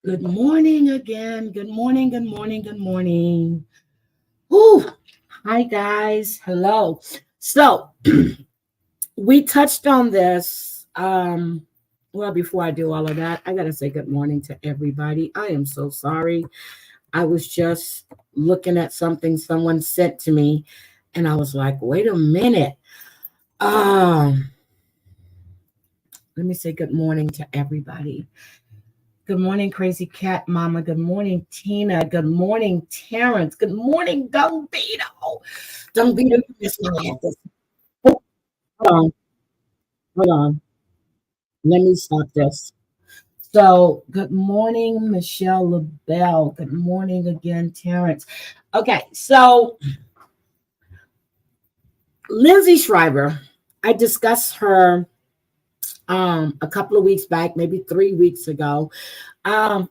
Good morning again. Good morning, good morning, good morning. Whew. Hi, guys. Hello. So, we touched on this. Well, before I do all of that, I got to say good morning to everybody. I am so sorry. I was just looking at something someone sent to me, and I was like, wait a minute. Um, Let me say good morning to everybody. Good morning, Crazy Cat Mama. Good morning, Tina. Good morning, Terrence. Good morning, Dung Beetle. Dung Beetle, you missed my glasses. Oh, hold on. Hold on. Let me stop this. So, good morning, Michelle LaBelle. Good morning again, Terrence. Okay, so Lindsay Shriver, I discussed her a couple of weeks back, maybe 3 weeks ago.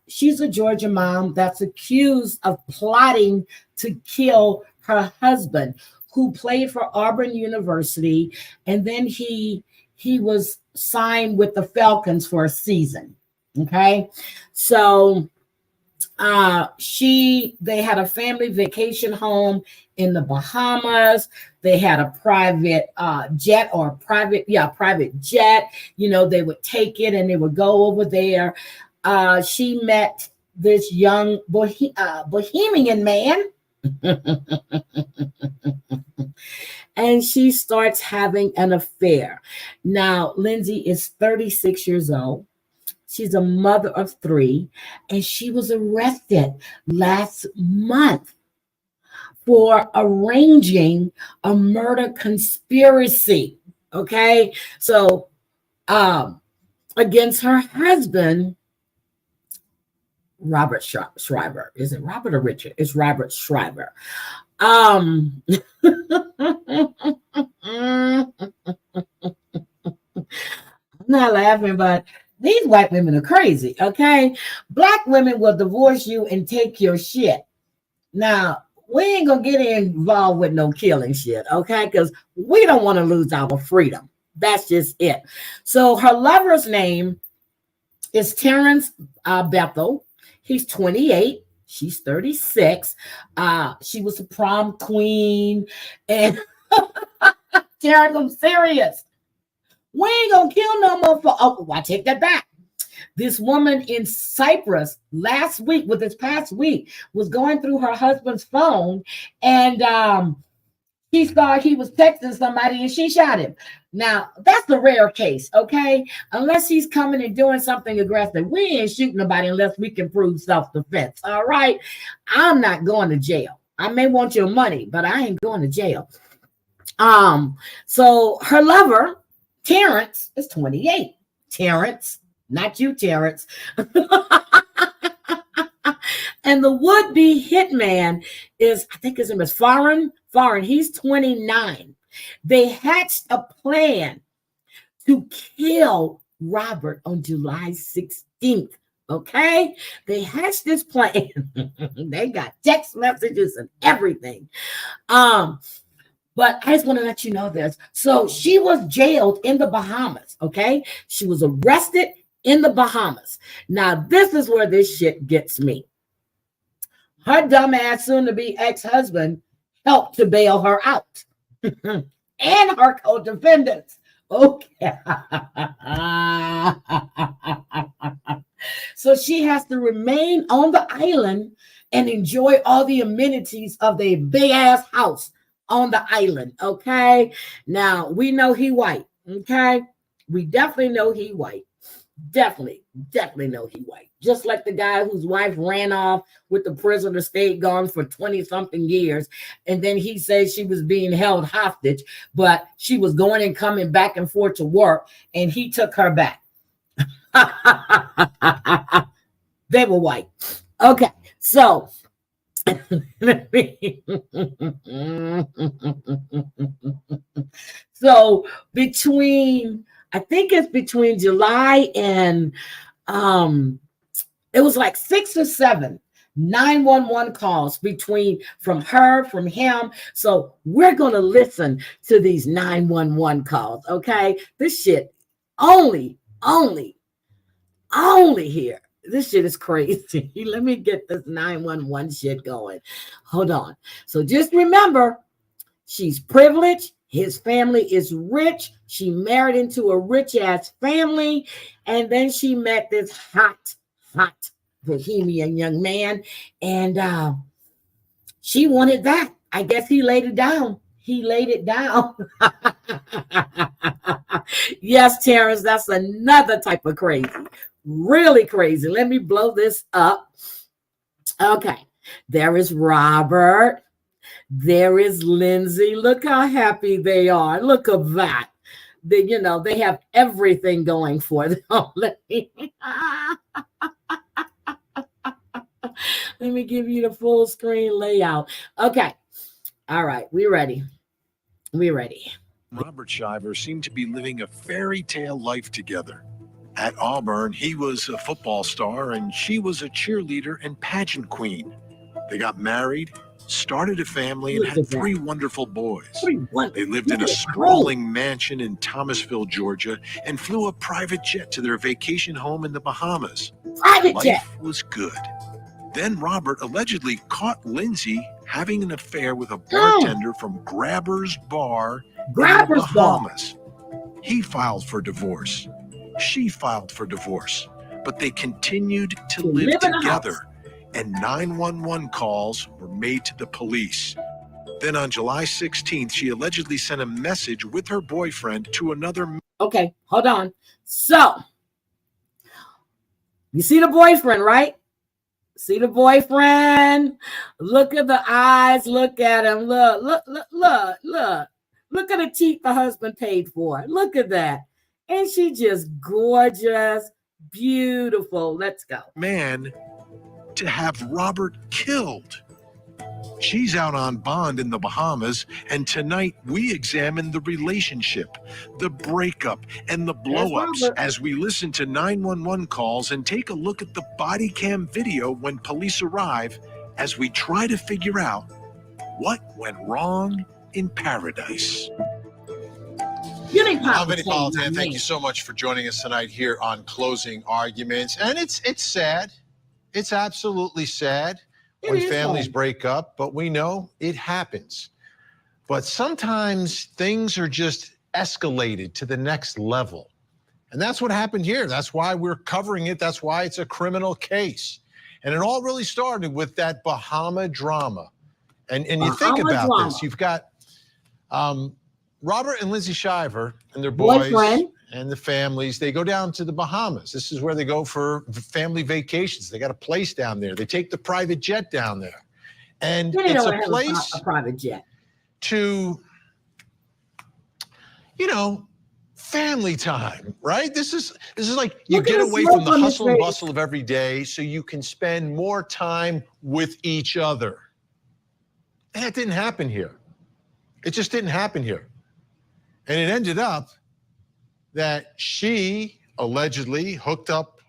She's a Georgia mom that's accused of plotting to kill her husband, who played for Auburn University, and then he was signed with the Falcons for a season. Okay, so they had a family vacation home in the Bahamas. They had a private jet or private jet. They would take it and they would go over there. She met this young bohemian man, and she starts having an affair. Now, Lindsay is 36 years old. She's a mother of three, and she was arrested last month for arranging a murder conspiracy. Okay, so against her husband, Robert Shriver. Is it Robert or Richard? It's Robert Shriver. I'm not laughing, but these white women are crazy. Okay, black women will divorce you and take your shit. Now, we ain't gonna get involved with no killing shit, okay? Because we don't want to lose our freedom. That's just it. So her lover's name is Terrence Bethel. He's 28. She's 36. She was a prom queen. And Terrence, I'm serious. We ain't gonna kill no more for. Oh, I take that back. This woman in Cyprus this past week, was going through her husband's phone, and he thought he was texting somebody and she shot him. Now, that's the rare case, okay? Unless he's coming and doing something aggressive. We ain't shooting nobody unless we can prove self-defense, all right? I'm not going to jail. I may want your money, but I ain't going to jail. So her lover, Terrence, is 28. Terrence, not you, Terrence. And the would-be hitman is, I think his name is Foreign. He's 29. They hatched a plan to kill Robert on July 16th. Okay? They hatched this plan. They got text messages and everything. But I just want to let you know this. So she was jailed in the Bahamas. Okay? She was arrested in the Bahamas. Now, this is where this shit gets me. Her dumbass soon-to-be ex-husband helped to bail her out. And her co-defendants. Okay. So she has to remain on the island and enjoy all the amenities of the big-ass house on the island. Okay? Now, we know he white. Okay? We definitely know he white. Definitely know he white. Just like the guy whose wife ran off with the prisoner, stayed gone for 20-something years. And then he says she was being held hostage, but she was going and coming back and forth to work, and he took her back. They were white. Okay, so so I think it's between July and it was like 6 or 7 911 calls from her, from him. So we're going to listen to these 911 calls. Okay. This shit only here This shit is crazy. Let me get this 911 shit going. Hold on. So just remember, she's privileged. His family is rich. She married into a rich ass family. And then she met this hot bohemian young man. And she wanted that. I guess he laid it down. He laid it down. Yes, Terrence, that's another type of crazy. Really crazy. Let me blow this up. Okay. There is Robert. There is Lindsay. Look how happy they are. Look at that. They have everything going for them. Let me give you the full screen layout. Okay. All right. We ready. Robert Shriver seemed to be living a fairy tale life together. At Auburn, he was a football star and she was a cheerleader and pageant queen. They got married, started a family, and had 3 wonderful boys. They lived in a sprawling mansion in Thomasville, Georgia, and flew a private jet to their vacation home in the Bahamas. Life was good. Then Robert allegedly caught Lindsay having an affair with a bartender from Grabber's Bar in the Bahamas. He filed for divorce. She filed for divorce, but they continued to live together, and 911 calls were made to the police. Then on July 16th, she allegedly sent a message with her boyfriend to another. Okay, hold on. So, you see the boyfriend, right? See the boyfriend? Look at the eyes. Look at him. Look. Look at the teeth the husband paid for. Look at that. And she just gorgeous, beautiful. Let's go. Man to have Robert killed. She's out on bond in the Bahamas, and tonight we examine the relationship, the breakup, and the blow-ups as we listen to 911 calls and take a look at the body cam video when police arrive as we try to figure out what went wrong in paradise. I'm Vinny Politan. Thank you so much for joining us tonight here on Closing Arguments. And it's sad. It's absolutely sad when families break up, but we know it happens. But sometimes things are just escalated to the next level. And that's what happened here. That's why we're covering it. That's why it's a criminal case. And it all really started with that Bahama drama. And you think about this, you've got Robert and Lindsay Shriver and their boys and the families, they go down to the Bahamas. This is where they go for family vacations. They got a place down there. They take the private jet down there. And it's a place, a private jet, to, family time, right? This is like you get away from the hustle and bustle of every day so you can spend more time with each other. And that didn't happen here. It just didn't happen here. And it ended up that she allegedly hooked up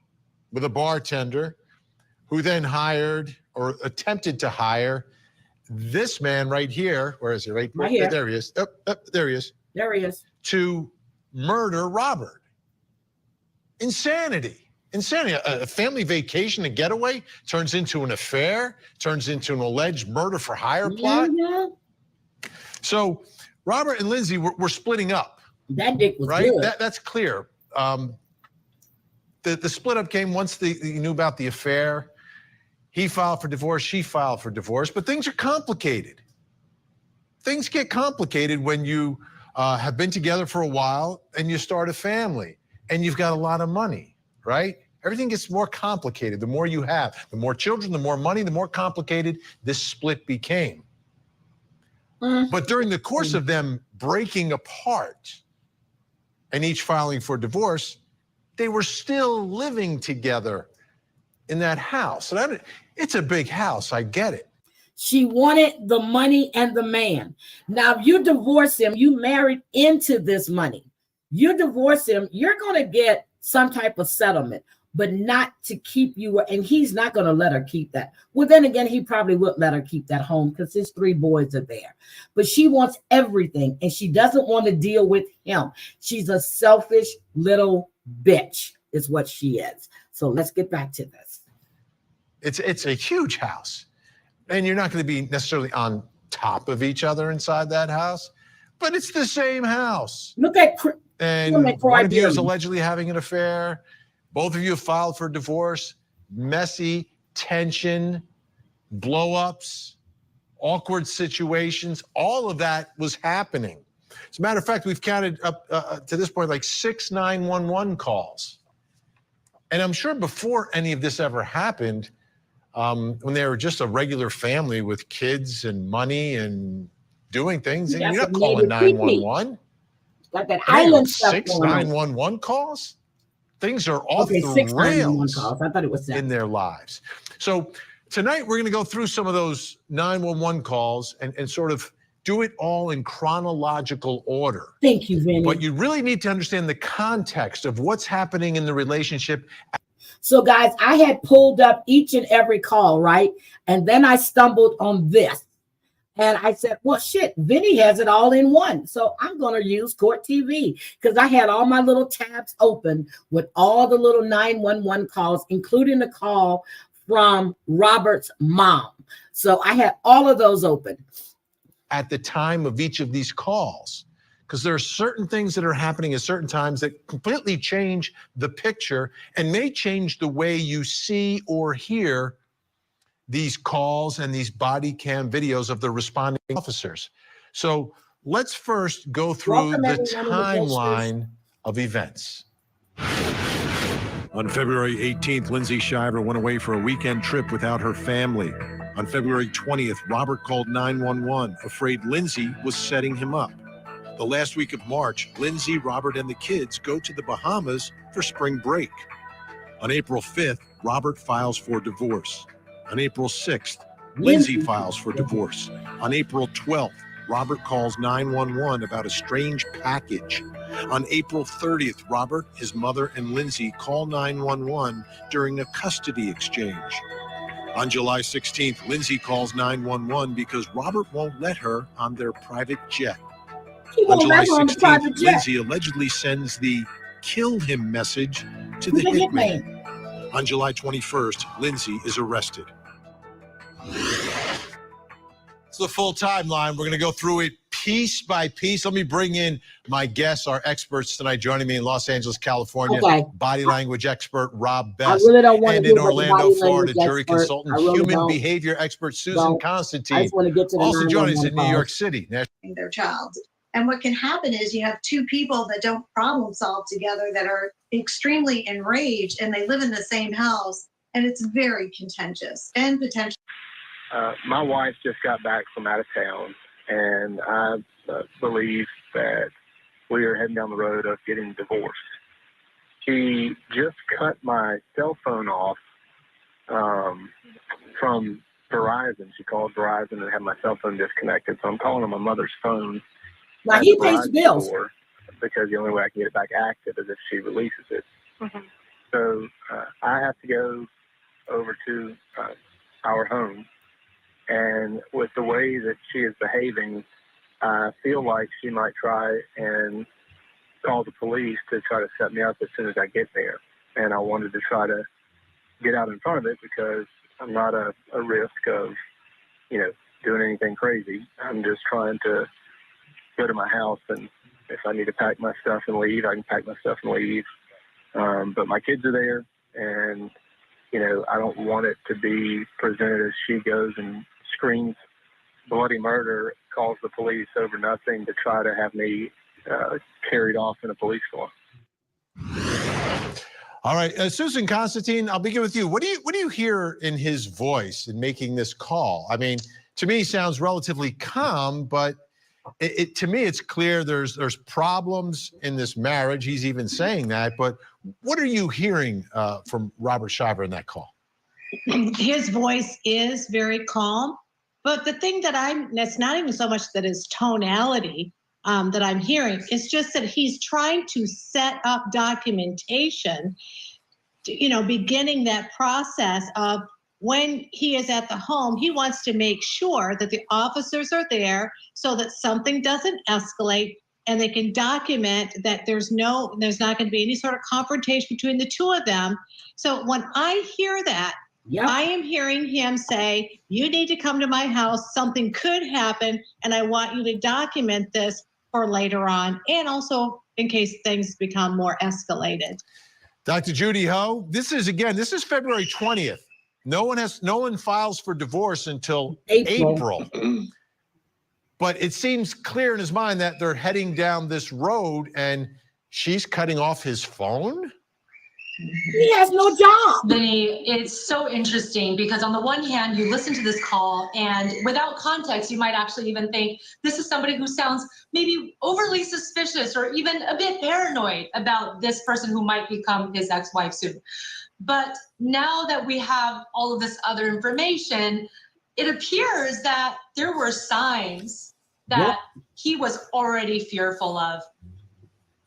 with a bartender who then hired or attempted to hire this man right here. Where is he? Right here. There he is. There he is. There he is. To murder Robert. Insanity. A family vacation, a getaway, turns into an affair, turns into an alleged murder for hire plot. So Robert and Lindsay were splitting up. That dick was right. Good. That's clear. The split up came once he knew about the affair. He filed for divorce. She filed for divorce. But things are complicated. Things get complicated when you have been together for a while and you start a family and you've got a lot of money, right? Everything gets more complicated. The more you have, the more children, the more money, the more complicated this split became. But during the course of them breaking apart and each filing for divorce, they were still living together in that house. So it's a big house, I get it. She wanted the money and the man. Now, if you divorce him, you married into this money. You divorce him, you're going to get some type of settlement, but not to keep you. And he's not going to let her keep that. Well, then again, he probably would let her keep that home because his 3 boys are there. But she wants everything, and she doesn't want to deal with him. She's a selfish little bitch is what she is. So let's get back to this. It's a huge house, and you're not going to be necessarily on top of each other inside that house, but it's the same house. Look at and one of you is allegedly having an affair. Both of you have filed for divorce. Messy tension, blow-ups, awkward situations. All of that was happening. As a matter of fact, we've counted up to this point like 6 911 calls. And I'm sure before any of this ever happened, when they were just a regular family with kids and money and doing things, and you're not calling 911. Like that island stuff. 6 911 calls? Things are off the 6 rails calls. I thought it was 7. in their lives. So tonight we're going to go through some of those 911 calls and sort of do it all in chronological order. Thank you, Vinny. But you really need to understand the context of what's happening in the relationship. So guys, I had pulled up each and every call, right? And then I stumbled on this. And I said, well, shit, Vinny has it all in one. So I'm going to use Court TV because I had all my little tabs open with all the little 911 calls, including the call from Robert's mom. So I had all of those open. At the time of each of these calls, because there are certain things that are happening at certain times that completely change the picture and may change the way you see or hear these calls and these body cam videos of the responding officers. So let's first go through the timeline of events. On February 18th, Lindsay Shriver went away for a weekend trip without her family. On February 20th, Robert called 911, afraid Lindsay was setting him up. The last week of March, Lindsay, Robert, and the kids go to the Bahamas for spring break. On April 5th, Robert files for divorce. On April 6th, Lindsay files for divorce. On April 12th, Robert calls 911 about a strange package. On April 30th, Robert, his mother, and Lindsay call 911 during a custody exchange. On July 16th, Lindsay calls 911 because Robert won't let her on their private jet. On July 16th, Lindsay allegedly sends the kill him message to the hitman. On July 21st, Lindsay is arrested. It's the full timeline. We're going to go through it piece by piece. Let me bring in my guests, our experts tonight, joining me in Los Angeles, California. Okay. Body language expert Rob Best. I really don't want and to in Orlando, Florida, jury expert. consultant, really human don't. behavior expert Susan Constantine. I just want to get to the also joining us in New calls. York City. Their child. And what can happen is you have two people that don't problem solve together that are extremely enraged and they live in the same house, and it's very contentious and potential. My wife just got back from out of town, and I believe that we are heading down the road of getting divorced. She just cut my cell phone off from Verizon. She called Verizon and had my cell phone disconnected, so I'm calling on my mother's phone. Now he pays bills. Because the only way I can get it back active is if she releases it. Mm-hmm. So I have to go over to our home. And with the way that she is behaving, I feel like she might try and call the police to try to set me up as soon as I get there. And I wanted to try to get out in front of it because I'm not a risk of, doing anything crazy. I'm just trying to go to my house, and if I need to pack my stuff and leave, I can pack my stuff and leave. But my kids are there, and, I don't want it to be presented as she goes and screams bloody murder, calls the police over nothing to try to have me carried off in a police car. All right, Susan Constantine, I'll begin with you. What do you hear in his voice in making this call? I mean, to me, he sounds relatively calm, but to me, it's clear there's problems in this marriage. He's even saying that. But what are you hearing from Robert Shriver in that call? His voice is very calm. But the thing that's not even so much that his tonality that I'm hearing, it's just that he's trying to set up documentation, beginning that process of when he is at the home, he wants to make sure that the officers are there so that something doesn't escalate and they can document that there's not going to be any sort of confrontation between the two of them. So when I hear that, Yep. I am hearing him say, you need to come to my house. Something could happen, and I want you to document this for later on, and also in case things become more escalated. Dr. Judy Ho, this is February 20th. No one files for divorce until April. But it seems clear in his mind that they're heading down this road, and she's cutting off his phone? He has no job. Vinny, it's so interesting because on the one hand, you listen to this call and without context, you might actually even think this is somebody who sounds maybe overly suspicious or even a bit paranoid about this person who might become his ex-wife soon. But now that we have all of this other information, it appears that there were signs that he was already fearful of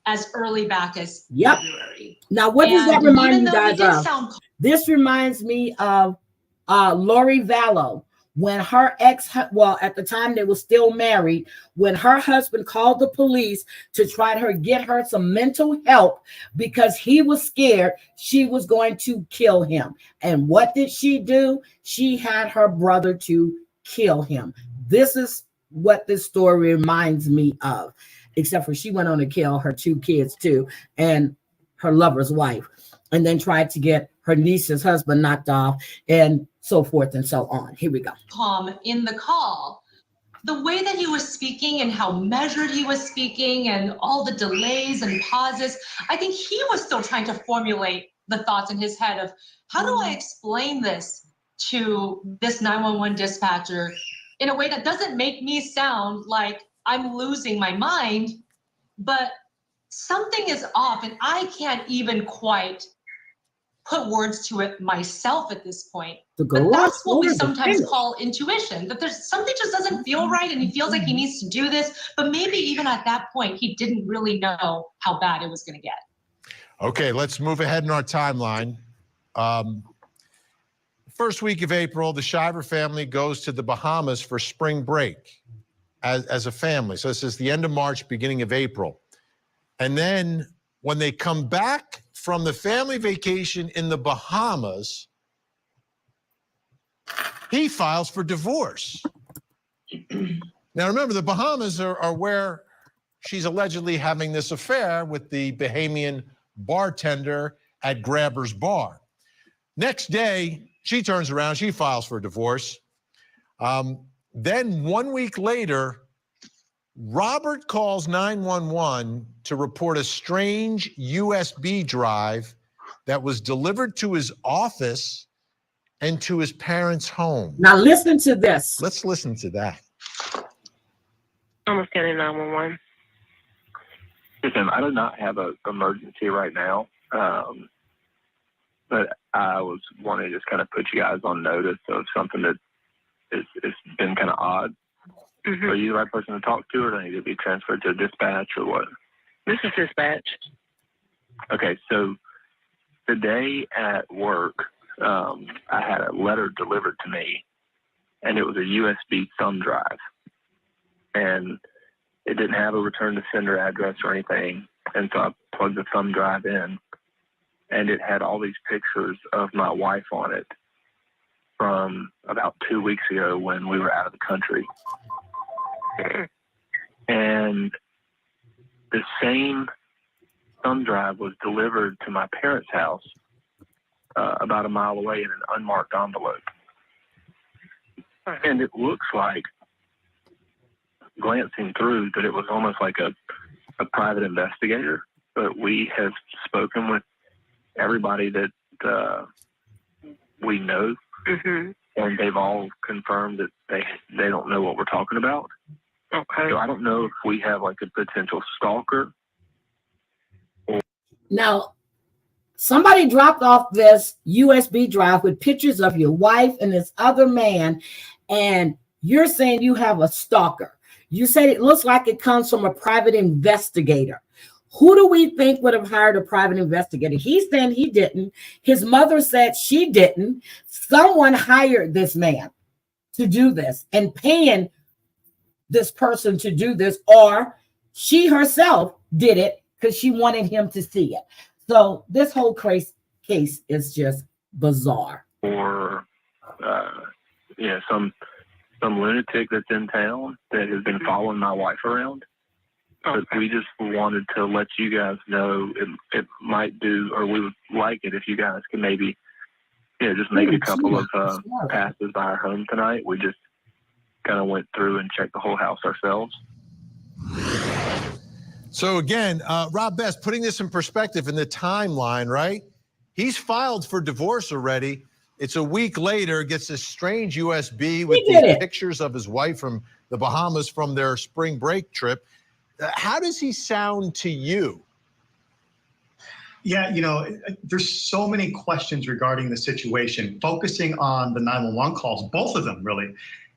as early back as February. Now, what does that remind you guys of? This reminds me of Lori Vallow, when her at the time they were still married, when her husband called the police to try to get her some mental help because he was scared she was going to kill him. And what did she do? She had her brother to kill him. This is what this story reminds me of, except for she went on to kill her 2 kids too, and her lover's wife, and then tried to get her niece's husband knocked off, and so forth and so on. Here we go. Calm in the call. The way that he was speaking and how measured he was speaking and all the delays and pauses, I think he was still trying to formulate the thoughts in his head of how do I explain this to this 911 dispatcher in a way that doesn't make me sound like I'm losing my mind, but something is off and I can't even quite put words to it myself at this point. But that's what we sometimes call intuition, that there's something just doesn't feel right and he feels like he needs to do this, but maybe even at that point, he didn't really know how bad it was gonna get. Okay, let's move ahead in our timeline. First week of April, the Shriver family goes to the Bahamas for spring break as a family. So this is the end of March, beginning of April. And then when they come back from the family vacation in the Bahamas, he files for divorce. Now remember, the Bahamas are where she's allegedly having this affair with the Bahamian bartender at Grabber's Bar. Next day, she turns around, she files for divorce. Then 1 week later, Robert calls 911 to report a strange USB drive that was delivered to his office and to his parents' home. Now listen to this. Let's listen to that. Almost getting 911. Listen, I do not have an emergency right now, but I was wanting to just kind of put you guys on notice of something that it's been kind of odd. Mm-hmm. Are you the right person to talk to, or do I need to be transferred to dispatch, or what? This is dispatch. Okay, so today at work, I had a letter delivered to me, and it was a USB thumb drive. And it didn't have a return to sender address or anything. And so I plugged the thumb drive in, and it had all these pictures of my wife on it from about 2 weeks ago when we were out of the country. And the same thumb drive was delivered to my parents' house about a mile away in an unmarked envelope. And it looks like, glancing through, that it was almost like a private investigator. But we have spoken with everybody that we know, Mm-hmm. and they've all confirmed that they don't know what we're talking about. Okay. So I don't know if we have like a potential stalker. Now, somebody dropped off this USB drive with pictures of your wife and this other man, and you're saying you have a stalker. You said it looks like it comes from a private investigator. Who do we think would have hired a private investigator? He's saying he didn't. His mother said she didn't. Someone hired this man to do this and paying this person to do this, or She herself did it because she wanted him to see it. So this whole case is just bizarre. Or some lunatic that's in town that has been following my wife around. But we just wanted to let you guys know it might do, or we would like it if you guys could maybe, just make a couple of passes by our home tonight. We just kind of went through and checked the whole house ourselves. So again, Rob Best, putting this in perspective in the timeline, right? He's filed for divorce already. It's a week later, gets this strange USB with these pictures of his wife from the Bahamas from their spring break trip. How does he sound to you? Yeah, there's so many questions regarding the situation, focusing on the 911 calls, both of them really.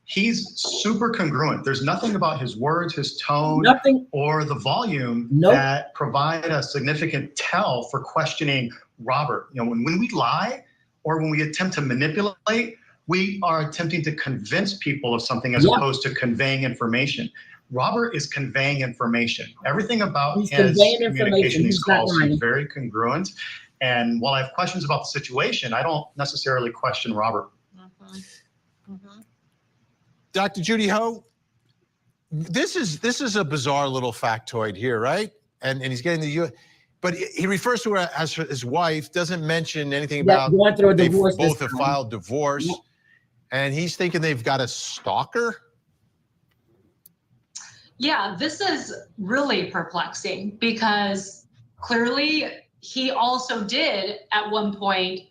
He's super congruent. There's nothing about his words, his tone, or the volume that provide a significant tell for questioning Robert. When we lie or when we attempt to manipulate, we are attempting to convince people of something as opposed to conveying information. Robert is conveying information. Everything about his communication, these calls, seems very congruent. And while I have questions about the situation, I don't necessarily question Robert. Dr. Judy Ho, this is a bizarre little factoid here, right? And he's getting the but he refers to her as his wife, doesn't mention anything about going through a divorce. Both have filed divorce, and he's thinking they've got a stalker. Yeah, this is really perplexing because clearly he also did at one point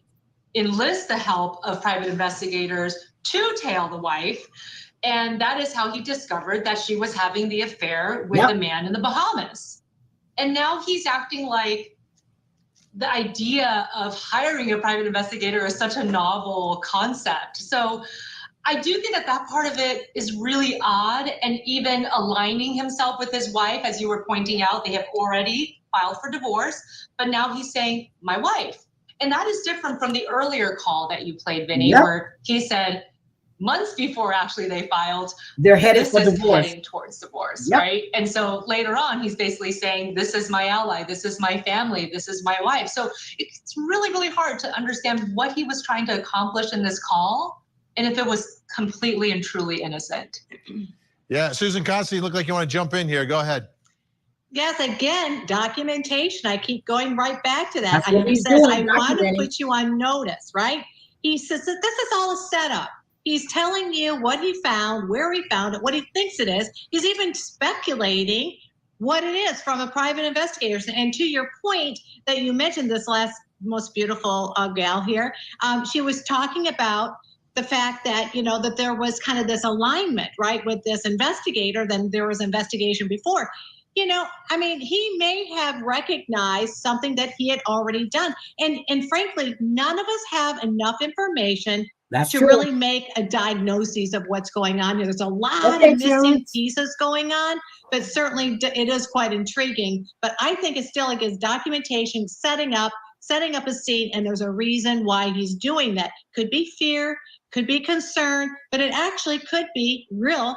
enlist the help of private investigators to tail the wife. And that is how he discovered that she was having the affair with a man in the Bahamas. And now he's acting like the idea of hiring a private investigator is such a novel concept. So I do think that part of it is really odd, and even aligning himself with his wife, as you were pointing out, they have already filed for divorce, but now he's saying, my wife. And that is different from the earlier call that you played, Vinny, where he said, months before actually they filed, they're headed for divorce. Heading towards divorce, right? And so later on, he's basically saying, this is my ally, this is my family, this is my wife. So it's really, really hard to understand what he was trying to accomplish in this call, and if it was completely and truly innocent. Yeah, Susan Constantine, you look like you want to jump in here. Go ahead. Yes, again, documentation. I keep going right back to that. And he says, I want to put you on notice, right? He says that this is all a setup. He's telling you what he found, where he found it, what he thinks it is. He's even speculating what it is from a private investigator. And to your point that you mentioned, this last most beautiful gal here, she was talking about the fact that, that there was kind of this alignment, right, with this investigator. Then there was investigation before. He may have recognized something that he had already done. And frankly, none of us have enough information to really make a diagnosis of what's going on. There's a lot of missing pieces going on, but certainly it is quite intriguing. But I think it's still like his documentation, setting up a scene, and there's a reason why he's doing that. Could be fear, could be concern, but it actually could be real.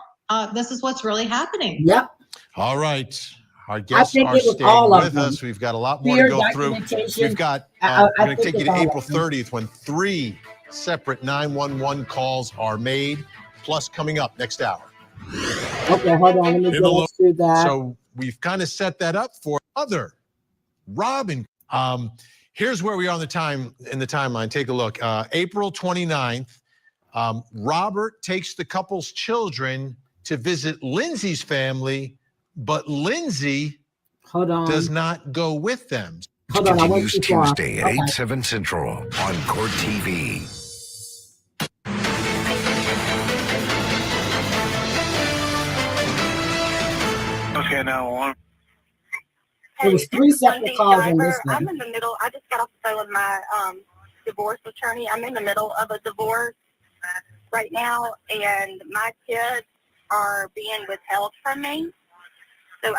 This is what's really happening. Yep. All right. Our guests are staying with us. We've got a lot more to go through. We've got, we're going to take you to April 30th when 3 separate 911 calls are made, plus coming up next hour. Okay, hold on. Let me go through that. So we've kind of set that up for other Robin. Here's where we are in the timeline. Take a look. April 29th, Robert takes the couple's children to visit Lindsay's family, but Lindsay does not go with them. Continues Tuesday at 8, 7 Central on Court TV. Okay, now on. There was 3 separate calls in this one. I'm in the middle. I just got off the phone with my divorce attorney. I'm in the middle of a divorce right now, and my kids are being withheld from me. So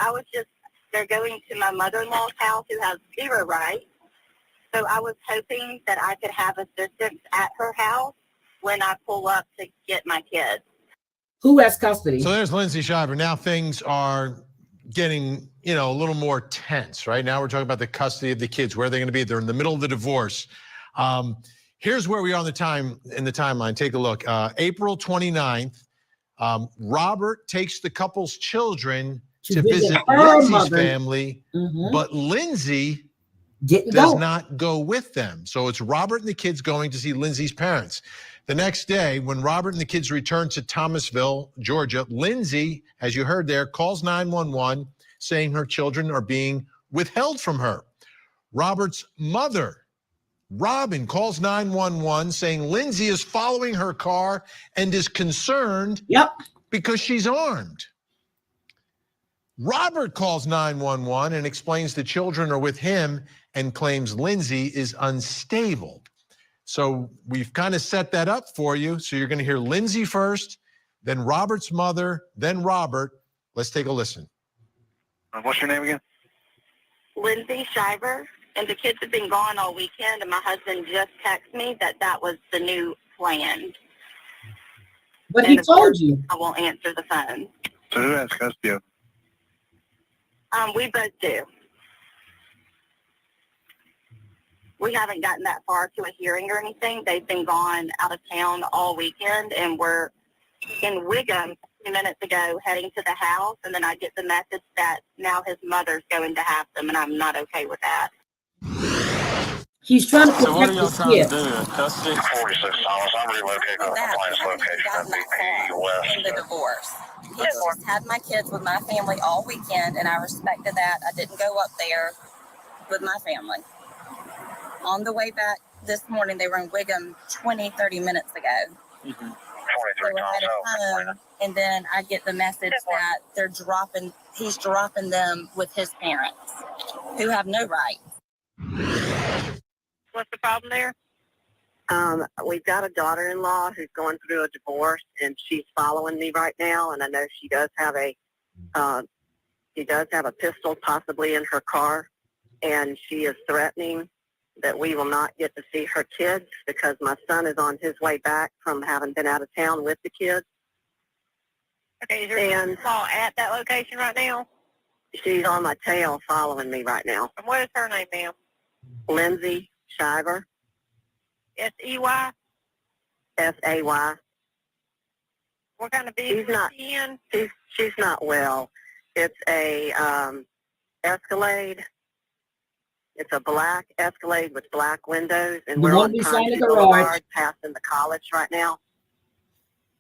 they're going to my mother-in-law's house who has 0 rights. So I was hoping that I could have assistance at her house when I pull up to get my kids. Who has custody? So there's Lindsay Shriver. Now things are getting, a little more tense, right? Now we're talking about the custody of the kids. Where are they going to be? They're in the middle of the divorce. Here's where we are in the timeline. Take a look. April 29th, Robert takes the couple's children to visit Lindsay's family, but Lindsay does not go with them. So it's Robert and the kids going to see Lindsay's parents. The next day, when Robert and the kids return to Thomasville, Georgia, Lindsay, as you heard there, calls 911 saying her children are being withheld from her. Robert's mother, Robin, calls 911 saying Lindsay is following her car and is concerned because she's armed. Robert calls 911 and explains the children are with him and claims Lindsay is unstable. So we've kind of set that up for you. So you're going to hear Lindsay first, then Robert's mother, then Robert. Let's take a listen. What's your name again? Lindsay Shriver. And the kids have been gone all weekend, and my husband just texted me that was the new plan. But he told you. I won't answer the phone. So who has custody of them? We both do. We haven't gotten that far to a hearing or anything. They've been gone out of town all weekend, and we're in Wiggum 2 minutes ago heading to the house, and then I get the message that now his mother's going to have them, and I'm not okay with that. He's trying to protect his kids. Custody? 46 Thomas. I'm relocating to a compliance location at BP West. In the divorce. He just had my kids with my family all weekend, and I respected that. I didn't go up there with my family. On the way back this morning, they were in Wiggum 30 minutes ago. 23 They were headed home, and then I get the message that he's dropping them with his parents, who have no right. What's the problem there? We've got a daughter-in-law who's going through a divorce, and she's following me right now. And I know she does have a pistol possibly in her car, and she is threatening that we will not get to see her kids because my son is on his way back from having been out of town with the kids. Okay, is your call at that location right now? She's on my tail following me right now. And what is her name, ma'am? Lindsay Shriver. S-E-Y? S-A-Y. What kind of vehicle is she in? She's not well. It's a Escalade. It's a black Escalade with black windows, and we're on Congress Boulevard passing the college right now.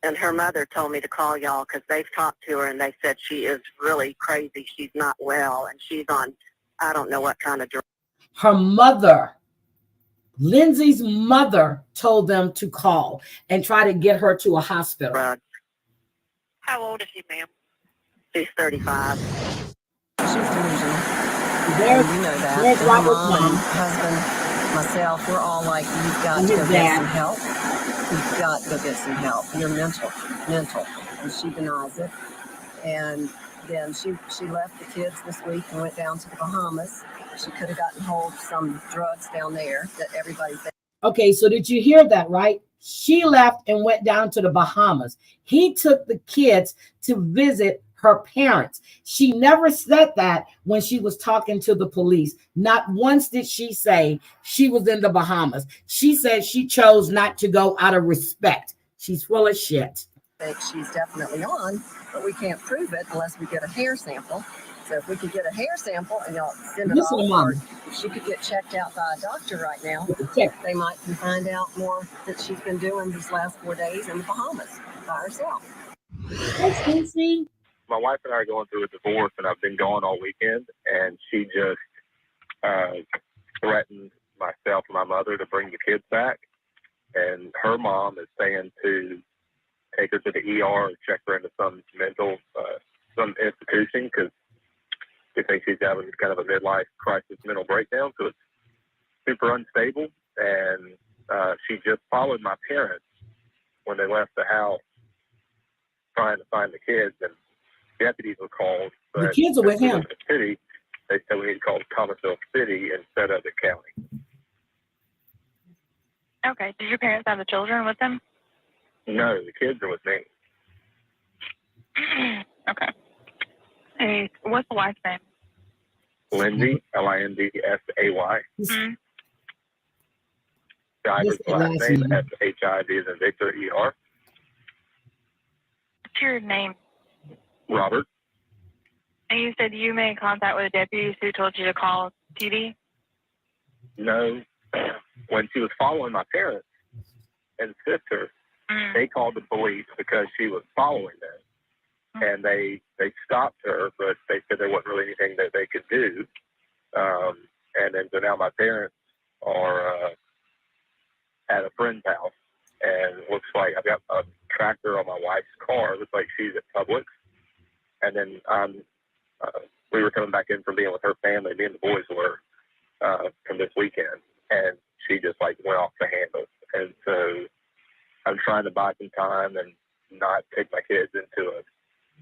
And her mother told me to call y'all because they've talked to her, and they said she is really crazy. She's not well, and she's on, I don't know what kind of drug. Her mother, Lindsay's mother, told them to call and try to get her to a hospital. How old is she, ma'am? She's 35. There's Robert's mom, husband, myself, we're all like, you've got to go get some help. You've got to go get some help. You're mental. And she denies it. And then she left the kids this week and went down to the Bahamas. She could have gotten hold of some drugs down there that everybody thinks. Okay, so did you hear that, right? She left and went down to the Bahamas. He took the kids to visit her parents. She never said that when she was talking to the police. Not once did she say she was in the Bahamas. She said she chose not to go out of respect. She's full of shit. She's definitely on, but we can't prove it unless we get a hair sample. So if we could get a hair sample and y'all send it off, or she could get checked out by a doctor right now, they might find out more that she's been doing these last 4 days in the Bahamas by herself. That's Lindsay. My wife and I are going through a divorce, and I've been gone all weekend, and she just threatened myself and my mother to bring the kids back, and her mom is saying to take her to the ER or check her into some mental some institution because they think she's having kind of a midlife crisis mental breakdown, so it's super unstable, and she just followed my parents when they left the house trying to find the kids, and deputies were called. The kids are with him. The city, they said we need to call Thomasville City instead of the county. Okay. Did your parents have the children with them? No, the kids are with me. Okay. Hey, what's the wife's name? Lindsay, Lindsay. Shriver's last name, Shid as in Victor, ER. What's your name? Robert. And you said you made contact with the deputies who told you to call TV? No. When she was following my parents and sister, they called the police because she was following them. And they stopped her, but they said there wasn't really anything that they could do. And then so now my parents are at a friend's house, and it looks like I've got a tracker on my wife's car. It looks like she's at Publix. And then we were coming back in from being with her family. Me and the boys were from this weekend, and she just like went off the handle. And so I'm trying to buy some time and not take my kids into an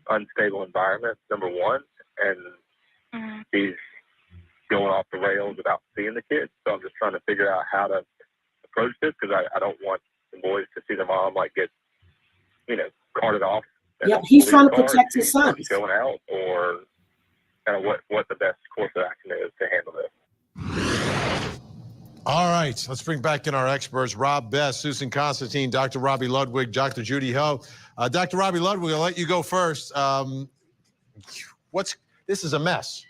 unstable environment, number one, and she's going off the rails without seeing the kids. So I'm just trying to figure out how to approach this, because I don't want the boys to see the mom like get, carted off. Yeah, he's trying to protect his son. Going out, or kind of what the best course of action is to handle this. All right, let's bring back in our experts, Rob Best, Susan Constantine, Dr. Robbie Ludwig, Dr. Judy Ho. Dr. Robbie Ludwig, I'll let you go first. This is a mess.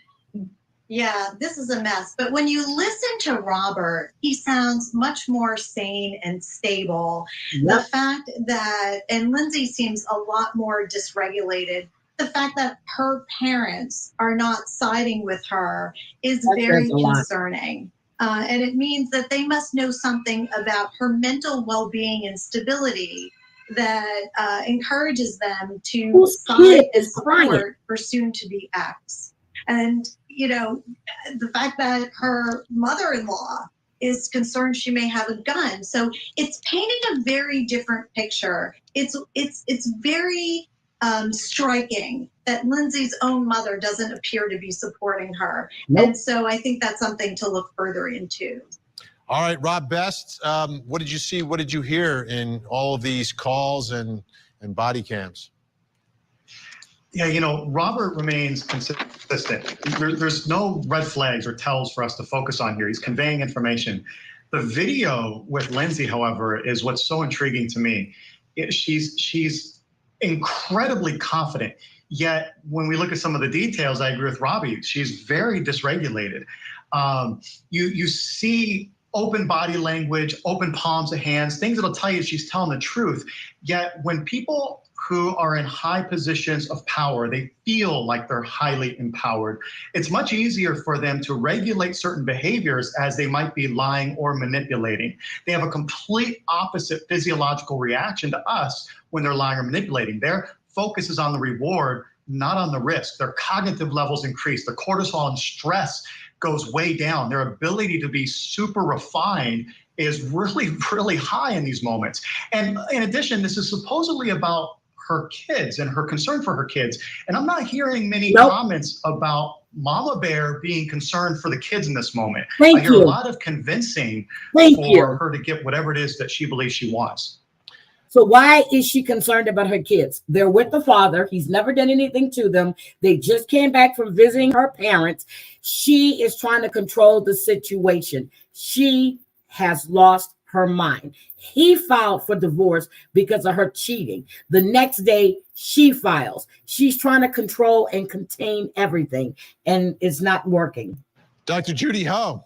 Yeah, this is a mess. But when you listen to Robert, he sounds much more sane and stable. Yep. The fact that, and Lindsay seems a lot more dysregulated. The fact that her parents are not siding with her is very concerning. And it means that they must know something about her mental well-being and stability that encourages them to side and support her soon-to-be ex. And, the fact that her mother-in-law is concerned she may have a gun. So it's painting a very different picture. It's very striking that Lindsay's own mother doesn't appear to be supporting her. Nope. And so I think that's something to look further into. All right, Rob Best, what did you see? What did you hear in all of these calls and body cams? Yeah, Robert remains consistent. There's no red flags or tells for us to focus on here. He's conveying information. The video with Lindsay, however, is what's so intriguing to me. She's incredibly confident, yet when we look at some of the details, I agree with Robbie, she's very dysregulated. You see open body language, open palms of hands, things that'll tell you she's telling the truth. Yet when people who are in high positions of power, they feel like they're highly empowered, it's much easier for them to regulate certain behaviors as they might be lying or manipulating. They have a complete opposite physiological reaction to us when they're lying or manipulating. Their focus is on the reward, not on the risk. Their cognitive levels increase. The cortisol and stress goes way down. Their ability to be super refined is really, really high in these moments. And in addition, this is supposedly about her kids and her concern for her kids. And I'm not hearing many comments about Mama Bear being concerned for the kids in this moment. I hear a lot of convincing for her to get whatever it is that she believes she wants. So why is she concerned about her kids? They're with the father. He's never done anything to them. They just came back from visiting her parents. She is trying to control the situation. She has lost her mind. He filed for divorce because of her cheating. The next day, she files. She's trying to control and contain everything, and it's not working. Dr. Judy Ho.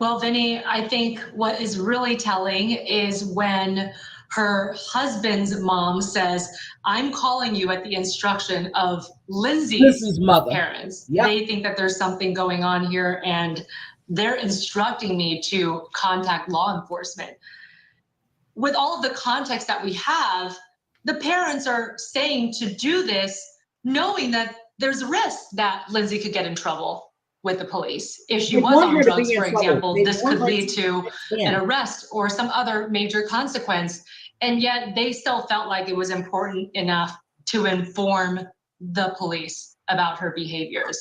Well, Vinny, I think what is really telling is when her husband's mom says, I'm calling you at the instruction of Lindsay's mother. Parents. Yep. They think that there's something going on here, and they're instructing me to contact law enforcement. With all of the context that we have, the parents are saying to do this, knowing that there's a risk that Lindsay could get in trouble with the police. If she was on drugs, for example, this could lead to an arrest or some other major consequence. And yet they still felt like it was important enough to inform the police about her behaviors.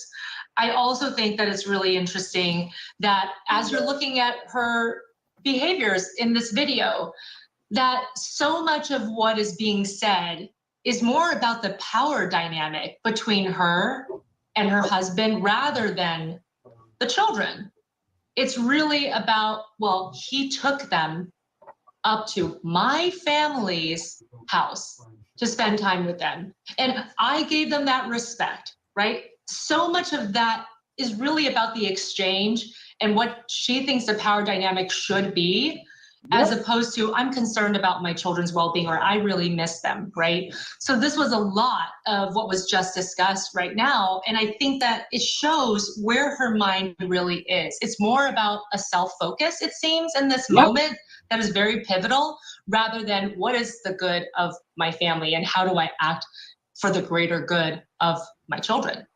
I also think that it's really interesting that as you're looking at her behaviors in this video, that so much of what is being said is more about the power dynamic between her and her husband rather than the children. It's really about, well, he took them up to my family's house to spend time with them. And I gave them that respect, right? So much of that is really about the exchange and what she thinks the power dynamic should be, as opposed to I'm concerned about my children's well-being or I really miss them, right? So this was a lot of what was just discussed right now. And I think that it shows where her mind really is. It's more about a self-focus, it seems, in this moment that is very pivotal, rather than what is the good of my family and how do I act for the greater good of my children.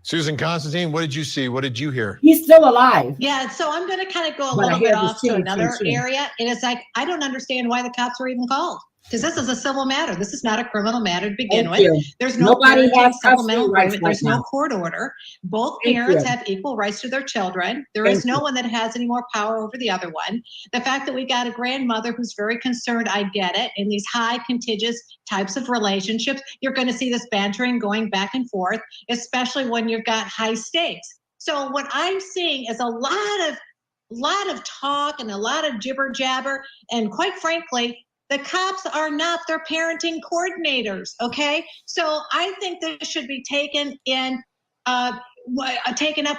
Susan Constantine, what did you see? What did you hear? He's still alive. Yeah, so I'm going to kind of go a little bit off to another area. And it's like, I don't understand why the cops were even called. Because this is a civil matter. This is not a criminal matter to begin with. There's no supplemental agreement. There's no court order. Both parents have equal rights to their children. There is no one that has any more power over the other one. The fact that we got a grandmother who's very concerned, I get it. In these high contagious types of relationships, you're going to see this bantering going back and forth, especially when you've got high stakes. So what I'm seeing is a lot of talk and a lot of jibber jabber. And quite frankly, the cops are not their parenting coordinators, okay? So I think this should be taken up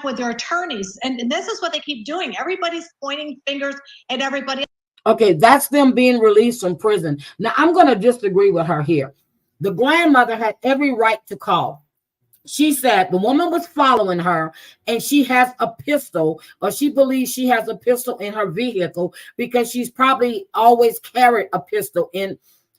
with their attorneys. And this is what they keep doing. Everybody's pointing fingers at everybody. Okay, that's them being released from prison. Now, I'm going to disagree with her here. The grandmother had every right to call. She said the woman was following her and she has a pistol, or she believes she has a pistol in her vehicle because she's probably always carried a pistol in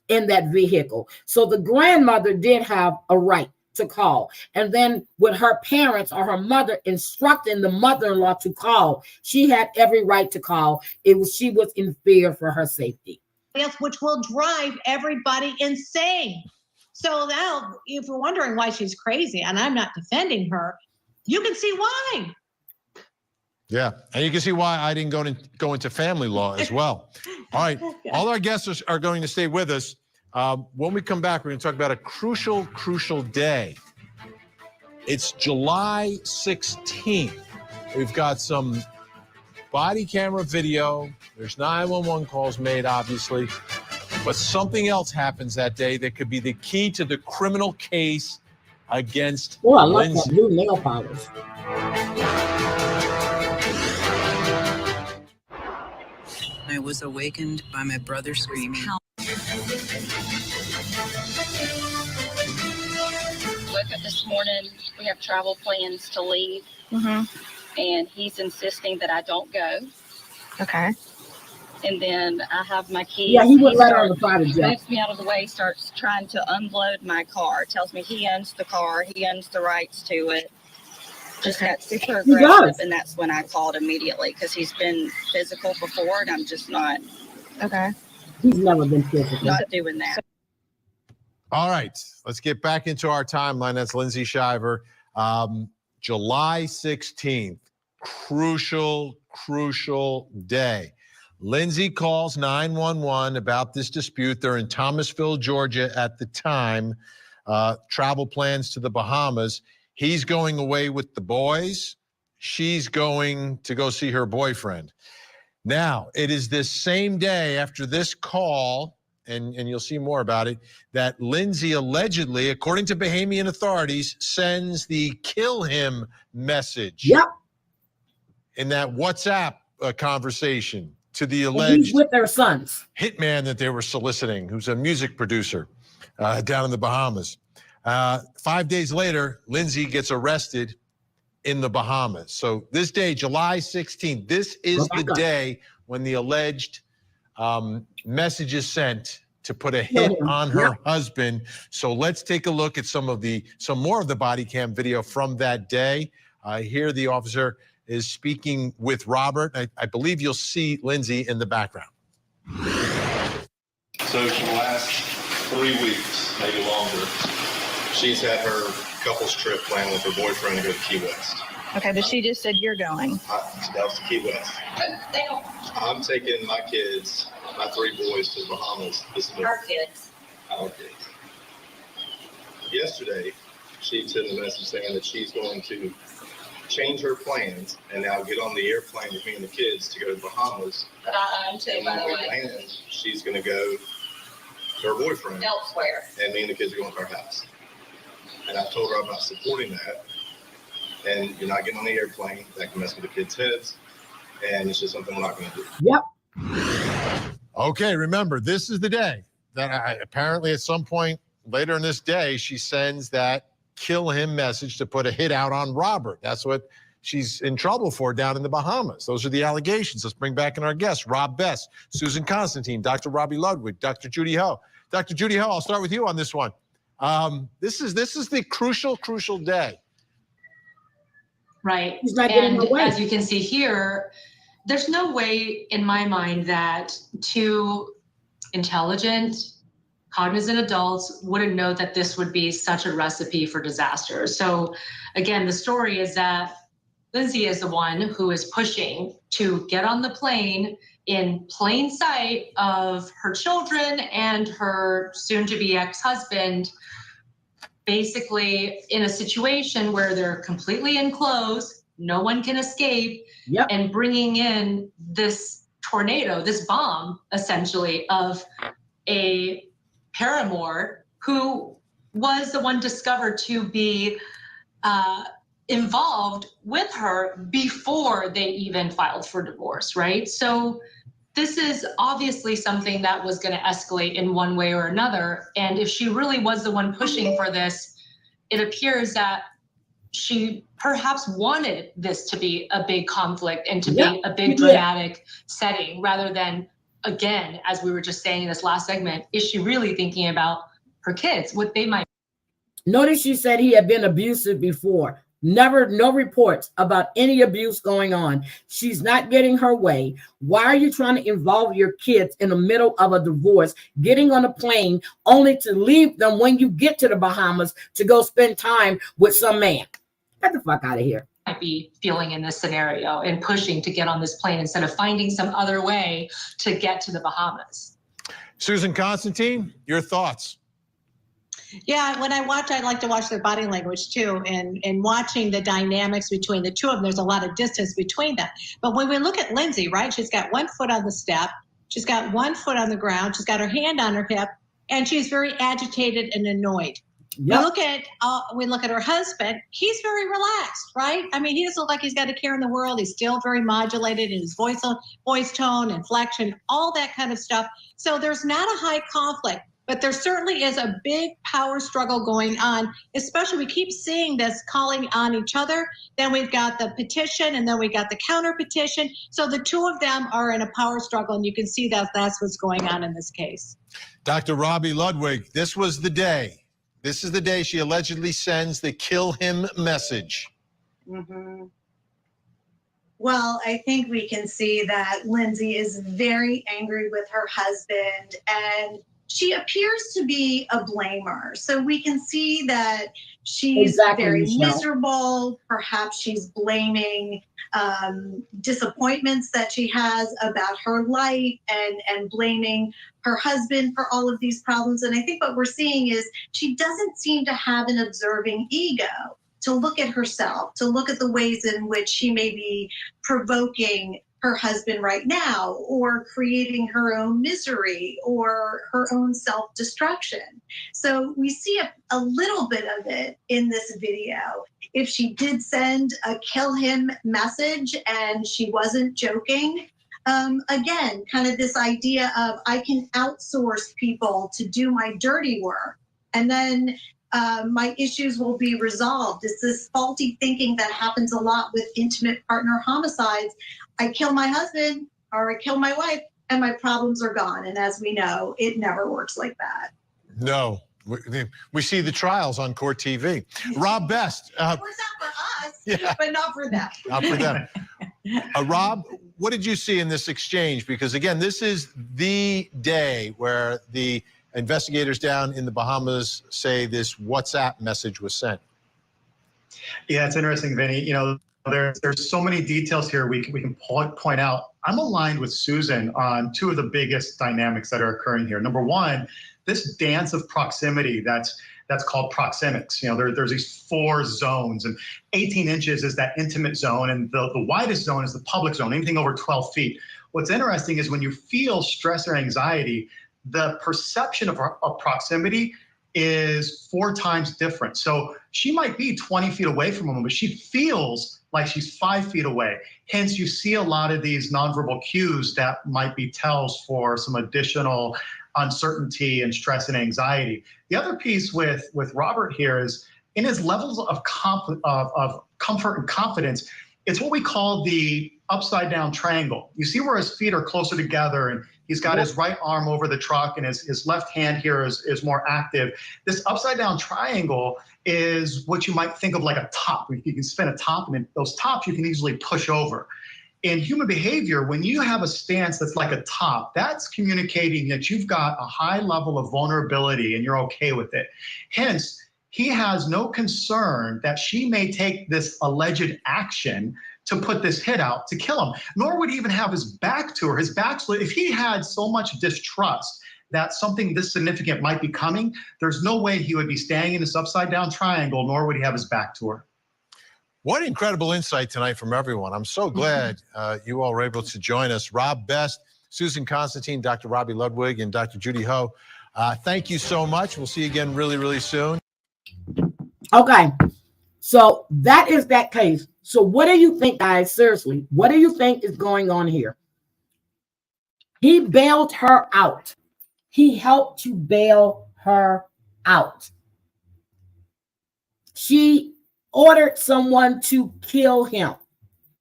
that vehicle. So the grandmother did have a right to call. And then with her parents or her mother instructing the mother-in-law to call, she had every right to call. She was in fear for her safety. Yes, which will drive everybody insane. So now, if you're wondering why she's crazy, and I'm not defending her, you can see why. Yeah, and you can see why I didn't go into family law as well. All right, all our guests are going to stay with us. When we come back, we're going to talk about a crucial day. It's July 16th. We've got some body camera video. There's 911 calls made, obviously. But something else happens that day that could be the key to the criminal case against Lindsay. I love Lindsay. that new nail polish. I was awakened by my brother screaming. Woke up this morning, we have travel plans to leave, and he's insisting that I don't go. Okay. And then I have my keys. Yeah, he wouldn't let her on the private jet. Moves me out of the way, starts trying to unload my car. Tells me he owns the car, he owns the rights to it. Just got super aggressive, and that's when I called immediately because he's been physical before, and I'm just not. Okay. He's never been physical. Not doing that. All right, let's get back into our timeline. That's Lindsay Shriver. July 16th, crucial day. Lindsay calls 911 about this dispute. They're in Thomasville, Georgia at the time. Travel plans to the Bahamas. He's going away with the boys. She's going to go see her boyfriend. Now, it is this same day after this call, and you'll see more about it, that Lindsay allegedly, according to Bahamian authorities, sends the kill him message. Yep. In that WhatsApp conversation to the alleged with their sons hitman that they were soliciting, who's a music producer down in the Bahamas. 5 days later, Lindsay gets arrested in the Bahamas. So this day, July 16th, this is the day when the alleged message is sent to put a hit on her husband. So let's take a look at some more of the body cam video from that day. Here the officer is speaking with Robert. I believe you'll see Lindsay in the background. So for the last 3 weeks, maybe longer, she's had her couples trip planned with her boyfriend to go to Key West. Okay, but she just said you're going. That was to Key West. I'm taking my kids, my 3 boys, to the Bahamas this month. Our kids. Our kids. yesterday, she sent a message saying that she's going to change her plans and now get on the airplane with me and the kids to go to the Bahamas. But I'm too, And by when the we way. land, she's going to go to her boyfriend. Elsewhere. And me and the kids are going to our house. And I told her I'm not supporting that. And you're not getting on the airplane. That can mess with the kids' heads. And it's just something we're not going to do. Yep. Okay, remember, this is the day that apparently at some point later in this day, she sends that kill him message to put a hit out on Robert. That's what she's in trouble for down in the Bahamas. Those are the allegations. Let's bring back in our guests, Rob Best, Susan Constantine, Dr. Robbie Ludwig, Dr. Judy Ho. Dr. Judy Ho, I'll start with you on this one. This is the crucial day. Right. He's not getting And away. as you can see here, there's no way in my mind that two intelligent, cognizant adults wouldn't know that this would be such a recipe for disaster. So again, the story is that Lindsay is the one who is pushing to get on the plane in plain sight of her children and her soon-to-be ex-husband, basically in a situation where they're completely enclosed, no one can escape, and bringing in this tornado, this bomb, essentially, of a paramour who was the one discovered to be involved with her before they even filed for divorce, right? So this is obviously something that was going to escalate in one way or another. And if she really was the one pushing for this, it appears that she perhaps wanted this to be a big conflict and to be a big dramatic setting rather than, again, as we were just saying in this last segment, is she really thinking about her kids, what they might. Notice she said he had been abusive before. No reports about any abuse going on. She's not getting her way. Why are you trying to involve your kids in the middle of a divorce, getting on a plane only to leave them when you get to the Bahamas to go spend time with some man? Get the fuck out of here. Might be feeling in this scenario and pushing to get on this plane instead of finding some other way to get to the Bahamas. Susan Constantine, your thoughts? Yeah, when I watch, I like to watch their body language too, and watching the dynamics between the two of them, there's a lot of distance between them. But when we look at Lindsay, right, she's got 1 foot on the step, she's got 1 foot on the ground, she's got her hand on her hip, and she's very agitated and annoyed. We look at her husband. He's very relaxed, right? I mean, he doesn't look like he's got a care in the world. He's still very modulated in his voice tone, inflection, all that kind of stuff. So there's not a high conflict. But there certainly is a big power struggle going on, especially we keep seeing this calling on each other. Then we've got the petition and then we got the counter petition. So the two of them are in a power struggle, and you can see that that's what's going on in this case. Dr. Robbie Ludwig, this was the day. This is the day she allegedly sends the kill him message. Mm-hmm. Well, I think we can see that Lindsay is very angry with her husband, and she appears to be a blamer. So we can see that she's very miserable. Perhaps she's blaming disappointments that she has about her life and blaming her husband for all of these problems. And I think what we're seeing is she doesn't seem to have an observing ego to look at herself, to look at the ways in which she may be provoking her husband right now, or creating her own misery or her own self-destruction. So we see a little bit of it in this video. If she did send a kill him message and she wasn't joking, again, kind of this idea of I can outsource people to do my dirty work, and then my issues will be resolved. It's this faulty thinking that happens a lot with intimate partner homicides. I kill my husband or I kill my wife and my problems are gone. And as we know, it never works like that. No, we see the trials on Court TV. Rob Best. It works out for us, but not for them. Not for them. Rob, what did you see in this exchange? Because again, this is the day where the investigators down in the Bahamas say this WhatsApp message was sent. Yeah, it's interesting, Vinny. You know, there's so many details here we can point out. I'm aligned with Susan on two of the biggest dynamics that are occurring here. Number one, this dance of proximity that's that's called proxemics. There's these 4 zones, and 18 inches is that intimate zone, and the widest zone is the public zone, anything over 12 feet. What's interesting is when you feel stress or anxiety, the perception of proximity is 4 times different. So she might be 20 feet away from him, but she feels like she's 5 feet away. Hence, you see a lot of these nonverbal cues that might be tells for some additional uncertainty and stress and anxiety. The other piece with Robert here is in his levels of comfort and confidence, it's what we call the upside down triangle. You see where his feet are closer together, and he's got his right arm over the truck, and his left hand here is more active. This upside down triangle is what you might think of like a top. You can spin a top, and those tops you can easily push over. In human behavior, when you have a stance that's like a top, that's communicating that you've got a high level of vulnerability and you're okay with it. Hence, he has no concern that she may take this alleged action to put this hit out to kill him, nor would he even have his back to her. His back's, if he had so much distrust that something this significant might be coming, there's no way he would be standing in this upside down triangle, nor would he have his back to her. What incredible insight tonight from everyone. I'm so glad you all were able to join us. Rob Best, Susan Constantine, Dr. Robbie Ludwig, and Dr. Judy Ho. Thank you so much. We'll see you again really, really soon. Okay, so that is that case. So what do you think, guys? Seriously, what do you think is going on here? He bailed her out. He helped to bail her out. She ordered someone to kill him,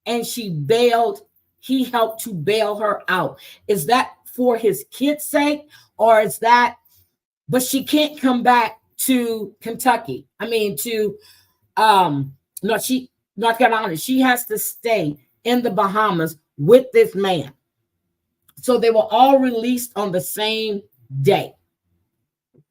and she bailed. He helped to bail her out. Is that for his kids' sake, or is that? But she can't come back to Kentucky. I mean, to North Carolina. She has to stay in the Bahamas with this man. So they were all released on the same day.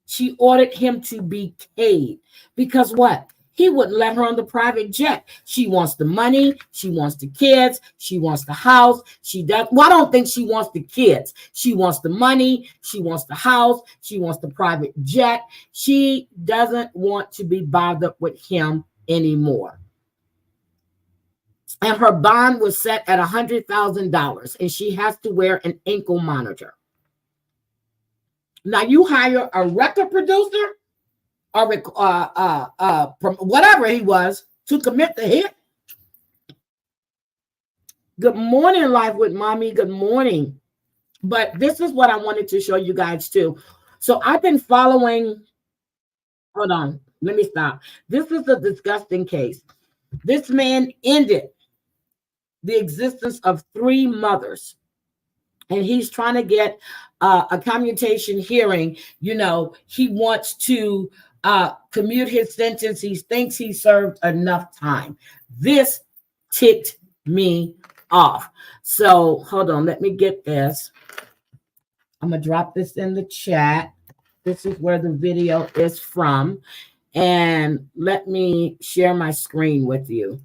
She ordered him to be paid because what? He wouldn't let her on the private jet. She wants the money. She wants the kids. She wants the house. She does. Well, I don't think she wants the kids. She wants the money. She wants the house. She wants the private jet. She doesn't want to be bothered with him anymore. And her bond was set at $100,000, and she has to wear an ankle monitor. Now, you hire a record producer or from whatever he was to commit the hit. Good morning, Life with Mommy. Good morning. But this is what I wanted to show you guys too. So I've been following. Hold on. Let me stop. This is a disgusting case. This man ended the existence of 3 mothers. And he's trying to get a commutation hearing. You know, he wants to commute his sentence. He thinks he served enough time. This ticked me off. So hold on, let me get this. I'm gonna drop this in the chat. This is where the video is from. And let me share my screen with you.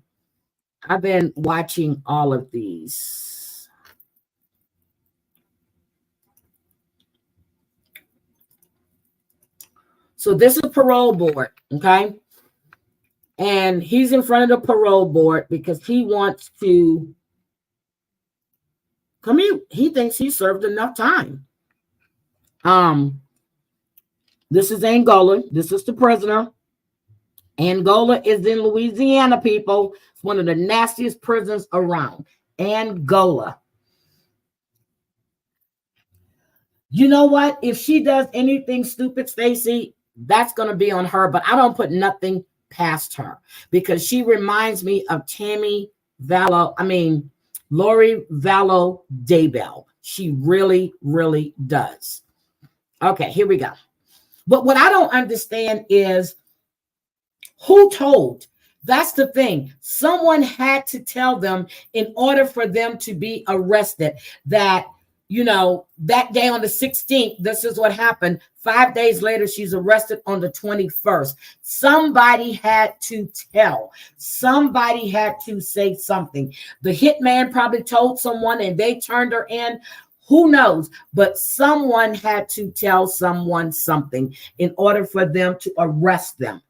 I've been watching all of these. So this is parole board, okay? And he's in front of the parole board because he wants to commute. He thinks he served enough time. This is Angola. This is the prisoner. Angola is in Louisiana, people. It's one of the nastiest prisons around. Angola. You know what? If she does anything stupid, Stacy, that's going to be on her. But I don't put nothing past her because she reminds me of Lori Vallow Daybell. She really, really does. Okay, here we go. But what I don't understand is who told? That's the thing. Someone had to tell them in order for them to be arrested that, you know, that day on the 16th, this is what happened. 5 days later, she's arrested on the 21st. Somebody had to tell. Somebody had to say something. The hitman probably told someone and they turned her in. Who knows? But someone had to tell someone something in order for them to arrest them.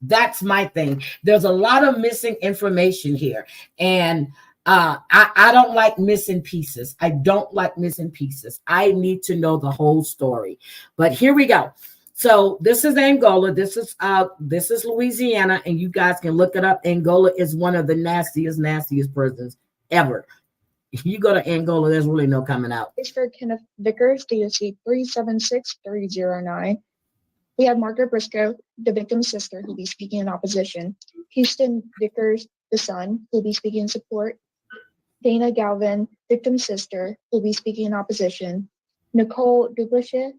That's my thing. There's a lot of missing information here. And I don't like missing pieces. I don't like missing pieces. I need to know the whole story. But here we go. So this is Angola. This is Louisiana, and you guys can look it up. Angola is one of the nastiest prisons ever. If you go to Angola, there's really no coming out. It's for Kenneth Vickers, DOC 376309. We have Margaret Briscoe, the victim's sister, who'll be speaking in opposition. Houston Vickers, the son, who'll be speaking in support. Dana Galvin, victim's sister, who'll be speaking in opposition. Nicole Dublichet,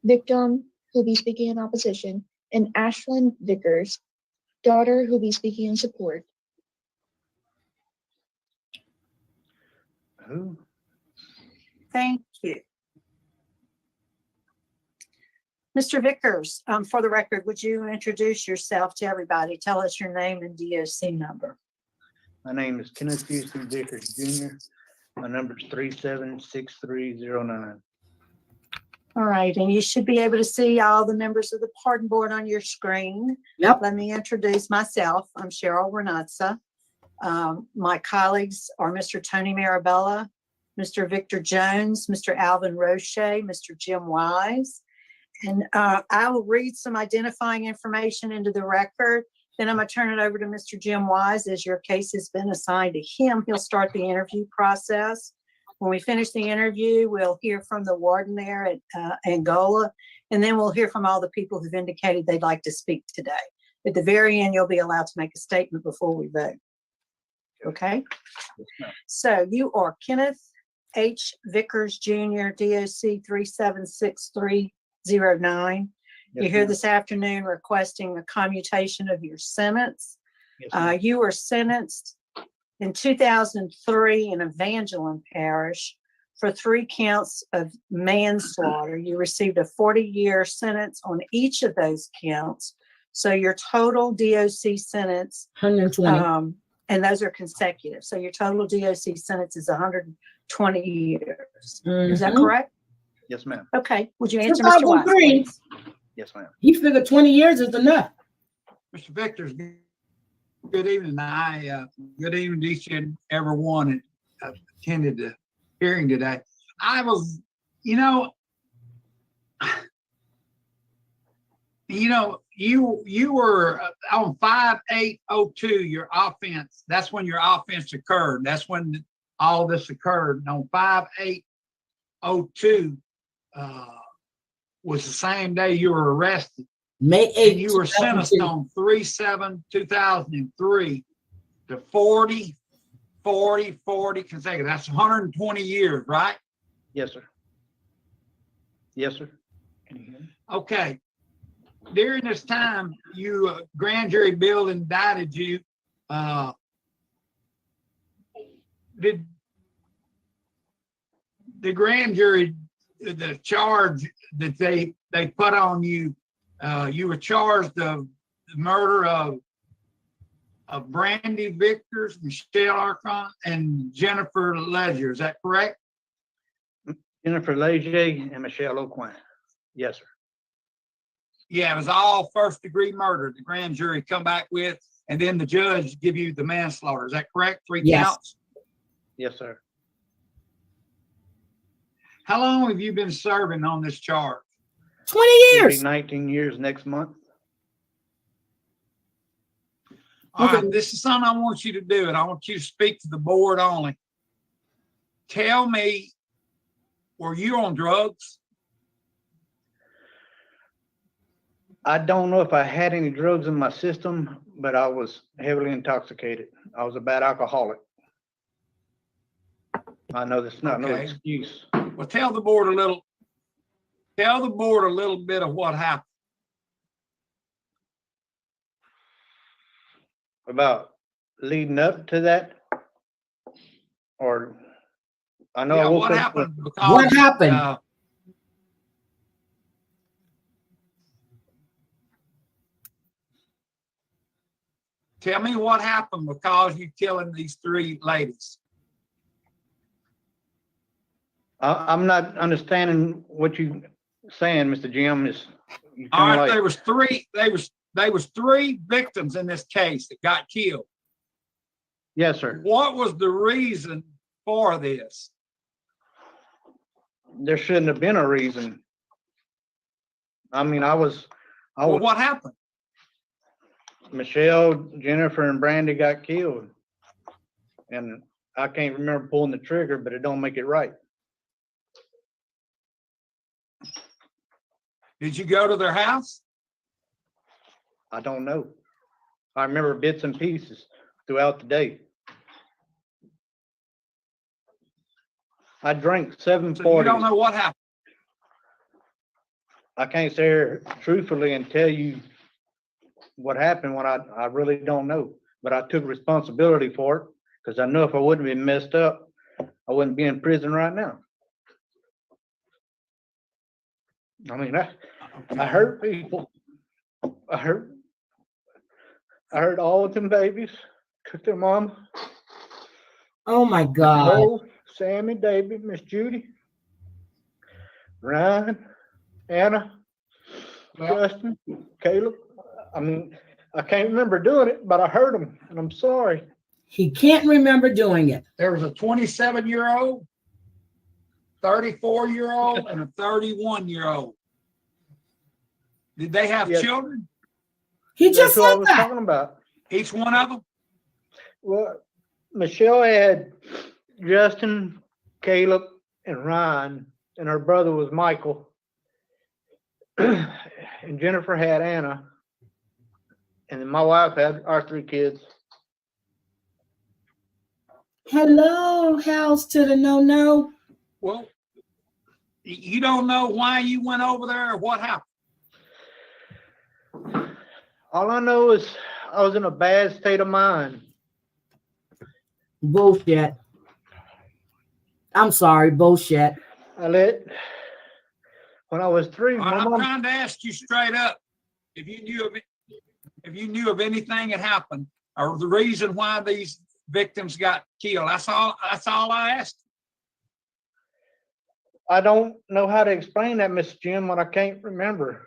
victim, who'll be speaking in opposition. And Ashlyn Vickers, daughter, who'll be speaking in support. Who? Thank you. Mr. Vickers, for the record, would you introduce yourself to everybody? Tell us your name and DOC number. My name is Kenneth Houston Vickers Jr. My number is 376309. All right, and you should be able to see all the members of the pardon board on your screen. Yep. Let me introduce myself. I'm Cheryl Renatza. My colleagues are Mr. Tony Marabella, Mr. Victor Jones, Mr. Alvin Roche, Mr. Jim Wise. And I will read some identifying information into the record. Then I'm going to turn it over to Mr. Jim Wise. As your case has been assigned to him, he'll start the interview process. When we finish the interview, we'll hear from the warden there at Angola, and then we'll hear from all the people who've indicated they'd like to speak today. At the very end, you'll be allowed to make a statement before we vote. Okay? So you are Kenneth H. Vickers Jr., DOC 376309. You're here this afternoon requesting a commutation of your sentence. Yes, you were sentenced in 2003 in Evangeline Parish for 3 counts of manslaughter. You received a 40-year sentence on each of those counts. So your total DOC sentence, 120. and those are consecutive. So your total DOC sentence is 120 years. Is that correct? Yes, ma'am. Okay. Would you answer Mr. Wise, please? Yes, ma'am. He figured 20 years is enough. Mr. Victor's, good evening. Good evening to each and every one that attended the hearing today. I was, you were on 5802, your offense. That's when your offense occurred. That's when all this occurred. And on 5802 was the same day you were arrested. May 8th. And you were sentenced on 3/7/2003 to 40 consecutive. That's 120 years, right? Yes, sir. Yes, sir. Okay. During this time, you grand jury bill indicted you. Did the grand jury, the charge that they put on you, you were charged of the murder of Brandy Vickers, Michelle Archon, and Jennifer Leger. Is that correct? Jennifer Leger and Michelle O'Quinn. Yes, sir. Yeah, it was all first-degree murder. The grand jury come back with, and then the judge give you the manslaughter. Is that correct? 3 counts? Yes, sir. How long have you been serving on this charge? 20 years. It'll be 19 years next month. All right, this is something I want you to do, and I want you to speak to the board only. Tell me, were you on drugs? I don't know if I had any drugs in my system, but I was heavily intoxicated. I was a bad alcoholic. I know that's not no excuse. Well, tell the board a little bit of what happened. About leading up to that, or I know Yeah, I woke what up happened? with- Because, What happened? Tell me what happened because you killing these 3 ladies. I'm not understanding what you saying, Mr. Jim. Is all right, there was three victims in this case that got killed. Yes, sir. What was the reason for this? There shouldn't have been a reason. I mean, what happened? Michelle, Jennifer, and Brandy got killed. And I can't remember pulling the trigger, but it don't make it right. Did you go to their house? I don't know. I remember bits and pieces throughout the day. I drank 740. So you don't know what happened? I can't say here truthfully and tell you what happened when I really don't know. But I took responsibility for it because I know if I wouldn't have been messed up, I wouldn't be in prison right now. I mean, I hurt people. I hurt all of them babies. Took their mama. Oh my God. Nicole, Sammy, David, Miss Judy, Ryan, Anna, Justin, Caleb. I mean, I can't remember doing it, but I heard them, and I'm sorry. He can't remember doing it. There was a 27-year-old, 34-year-old, and a 31-year-old. Did they have children? He just That's what I said was that. talking about. Each one of them? Well, Michelle had Justin, Caleb, and Ryan, and her brother was Michael. And Jennifer had Anna. And then my wife had our 3 kids. Hello, house to the no. Well, you don't know why you went over there or what happened? All I know is I was in a bad state of mind. Bullshit. I'm sorry, bullshit. When I was 3, I'm trying to ask you straight up if you knew of anything that happened or the reason why these victims got killed. That's all I asked. I don't know how to explain that, Miss Jim, when I can't remember.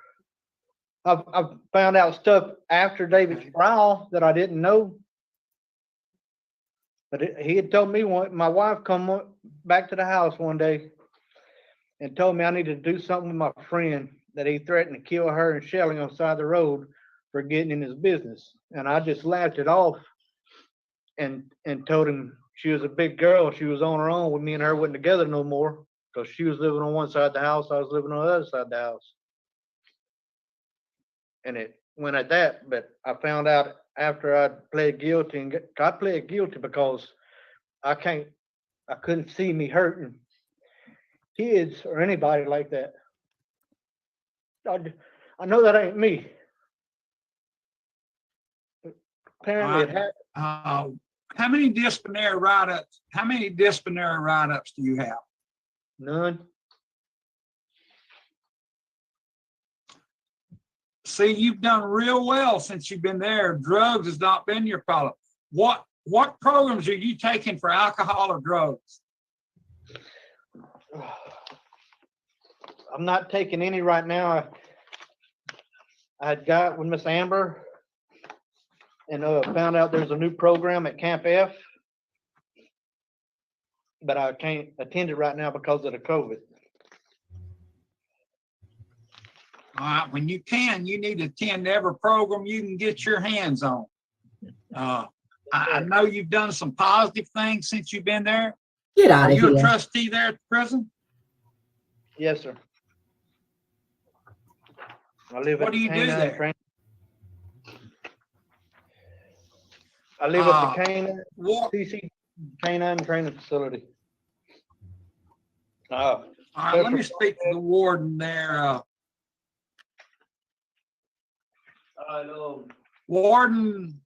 I've found out stuff after David's trial that I didn't know. But he had told me my wife come back to the house one day and told me I needed to do something with my friend, that he threatened to kill her and Shelly on the side of the road for getting in his business. And I just laughed it off and told him she was a big girl. She was on her own. With me and her wasn't together no more because she was living on one side of the house. I was living on the other side of the house. And it went at that, but I found out after I pled guilty, and I pled guilty because I couldn't see me hurting kids or anybody like that. I know that ain't me. Apparently it happened. How many disciplinary write-ups? How many disciplinary write-ups do you have? None. See, you've done real well since you've been there. Drugs has not been your problem. What programs are you taking for alcohol or drugs? I'm not taking any right now. I had got with Miss Amber and found out there's a new program at Camp F, but I can't attend it right now because of the COVID. All right, when you can, you need to attend every program you can get your hands on. I know you've done some positive things since you've been there. Get out of here. Are you a trustee there at the prison? Yes, sir. I live What do you do there? I live at the Canine CC Canine Training Facility. All right, let me speak to the warden there. Warden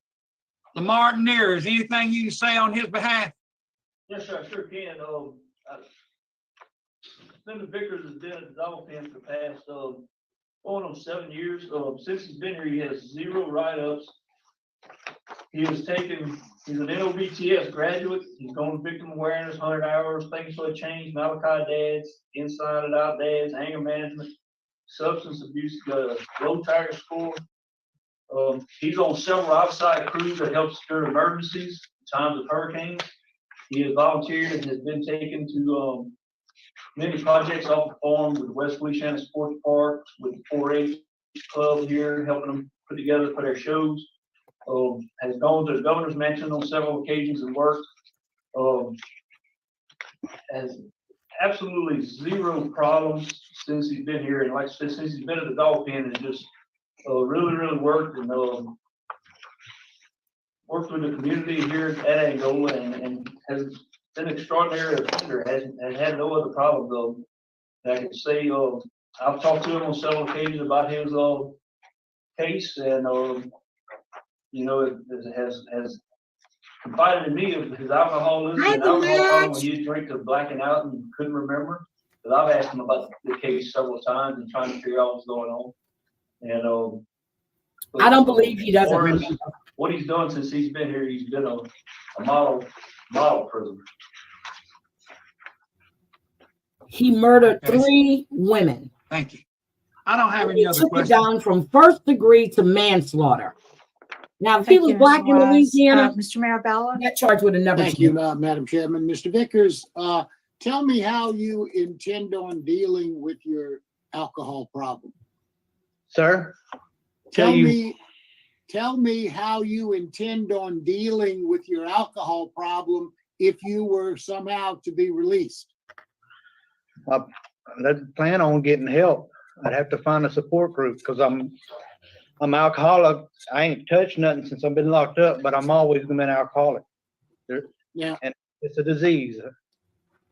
LaMartiniere, is anything you can say on his behalf? Yes, sir, I sure can. Senator Vickers has been at the dog pen for the past going on 7 years. Since he's been here, he has 0 write-ups. He was taking, he's an NOVTS graduate. He's going to victim awareness, 100 hours, things for a change, Malachi dads, inside and out dads, anger management, substance abuse, low tiger score. He's on several outside crews that help secure emergencies, times of hurricanes. He has volunteered and has been taken to many projects off the farm with West Louisiana Sports Park, with the 4-H club here, helping them put together for their shows. Has gone to the governor's mansion on several occasions and worked. Has absolutely zero problems since he's been here, and like I said, since he's been at the dog pen, and just really worked and worked with the community here at Angola, and has been extraordinary offender. Has had no other problems though. I can say I've talked to him on several occasions about his case, and you know, it has confided in me of his alcoholism and alcohol problem when he drank to blacking out and couldn't remember. But I've asked him about the case several times and trying to figure out what's going on. And I don't believe he doesn't remember. What he's done since he's been here, he's been a model prisoner. He murdered 3 women. Thank you. I don't have any He other took it questions. down from first degree to manslaughter. Now, if he was black in Louisiana, Mr. Marabella, that charge would have never Thank you, Madam Chairman. Mr. Vickers, tell me how you intend on dealing with your alcohol problem. Sir? Tell me how you intend on dealing with your alcohol problem if you were somehow to be released. I plan on getting help. I'd have to find a support group because I'm alcoholic. I ain't touched nothing since I've been locked up, but I'm always been alcoholic. Yeah. And it's a disease.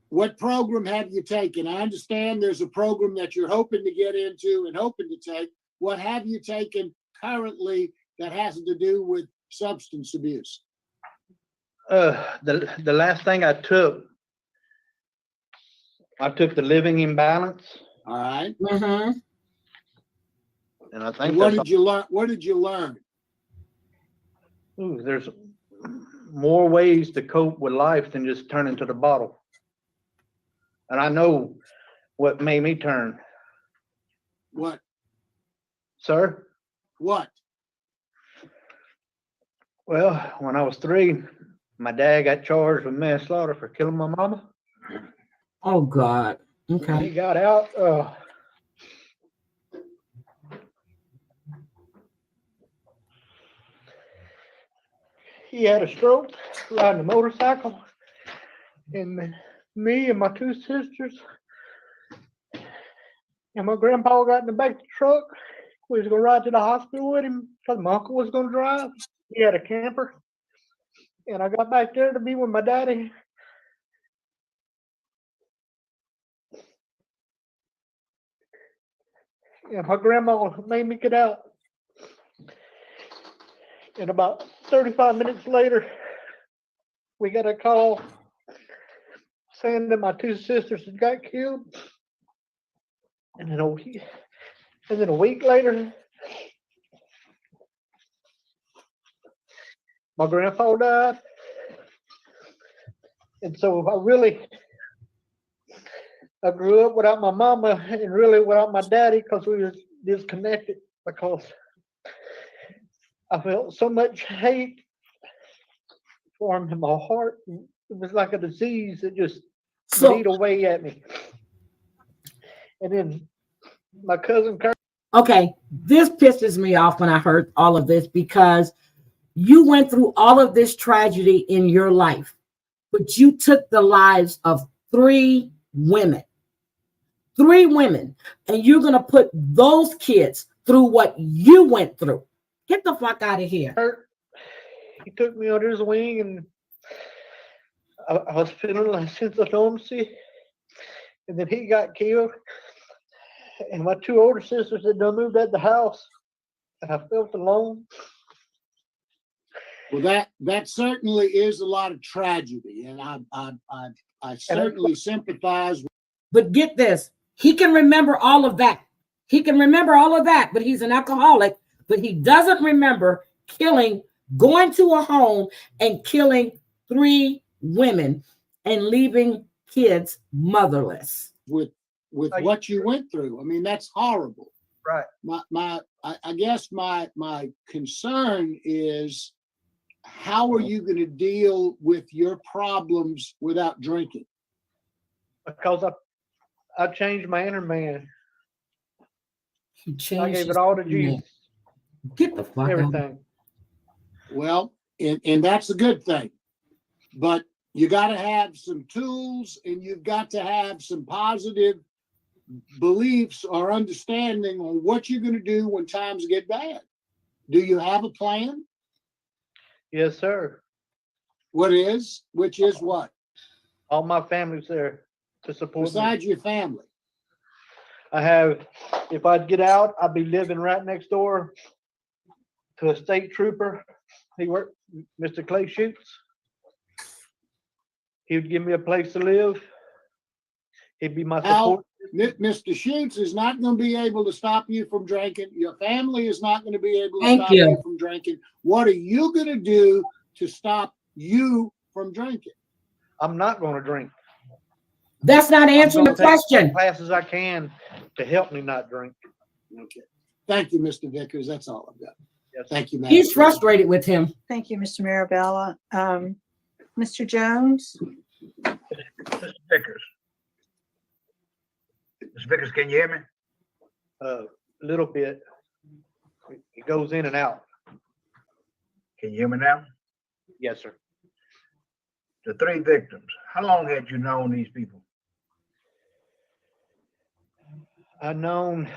What program have you taken? I understand there's a program that you're hoping to get into and hoping to take. What have you taken currently that has to do with substance abuse? The last thing I took the living imbalance. All right. Mm-hmm. And I think what did you learn? What did you learn? Ooh, there's more ways to cope with life than just turning to the bottle. And I know what made me turn. What? Sir? What? Well, when I was 3, my dad got charged with manslaughter for killing my mama. Oh, God. Okay. When he got out. He had a stroke riding a motorcycle, and me and my 2 sisters and my grandpa got in the back of the truck. We was gonna ride to the hospital with him because my uncle was gonna drive. He had a camper, and I got back there to be with my daddy. And my grandma made me get out. And about 35 minutes later, we got a call saying that my 2 sisters had got killed. And then a week later, my grandpa died. And so I grew up without my mama and really without my daddy because we were disconnected, because I felt so much hate for him in my heart. It was like a disease that just ate away at me. And then my cousin Kurt. Okay, this pisses me off when I heard all of this, because you went through all of this tragedy in your life, but you took the lives of 3 women. 3 women, and you're going to put those kids through what you went through. Get the fuck out of here. He took me under his wing, and I was feeling a sense of normalcy. And then he got killed. And my 2 older sisters had done moved out the house, and I felt alone. Well, that certainly is a lot of tragedy, and I certainly sympathize. But get this, he can remember all of that. He can remember all of that, but he's an alcoholic, but he doesn't remember killing going to a home and killing 3 women and leaving kids motherless. With what you went through. I mean, that's horrible. Right. I guess my concern is, how are you going to deal with your problems without drinking? Because I changed my inner man. He changed. I gave it all to Jesus. Get the fuck Everything. Well, and that's a good thing. But you got to have some tools, and you've got to have some positive beliefs or understanding on what you're going to do when times get bad. Do you have a plan? Yes, sir. Which is what? All my family's there to support Besides me. your family. I have, if I'd get out, I'd be living right next door to a state trooper. He worked, Mr. Clay Shoots. He would give me a place to live. He'd be my support. Mr. Shoots is not going to be able to stop you from drinking. Your family is not going to be able to stop you from drinking. What are you going to do to stop you from drinking? I'm not going to drink. That's not answering the question. As fast as I can to help me not drink. Okay. Thank you, Mr. Vickers. That's all I've got. Yes. Thank you, ma'am. He's frustrated with him. Thank you, Mr. Marabella. Mr. Jones? Mr. Vickers. Mr. Vickers, can you hear me? A little bit. It goes in and out. Can you hear me now? Yes, sir. The 3 victims, how long had you known these people? I've known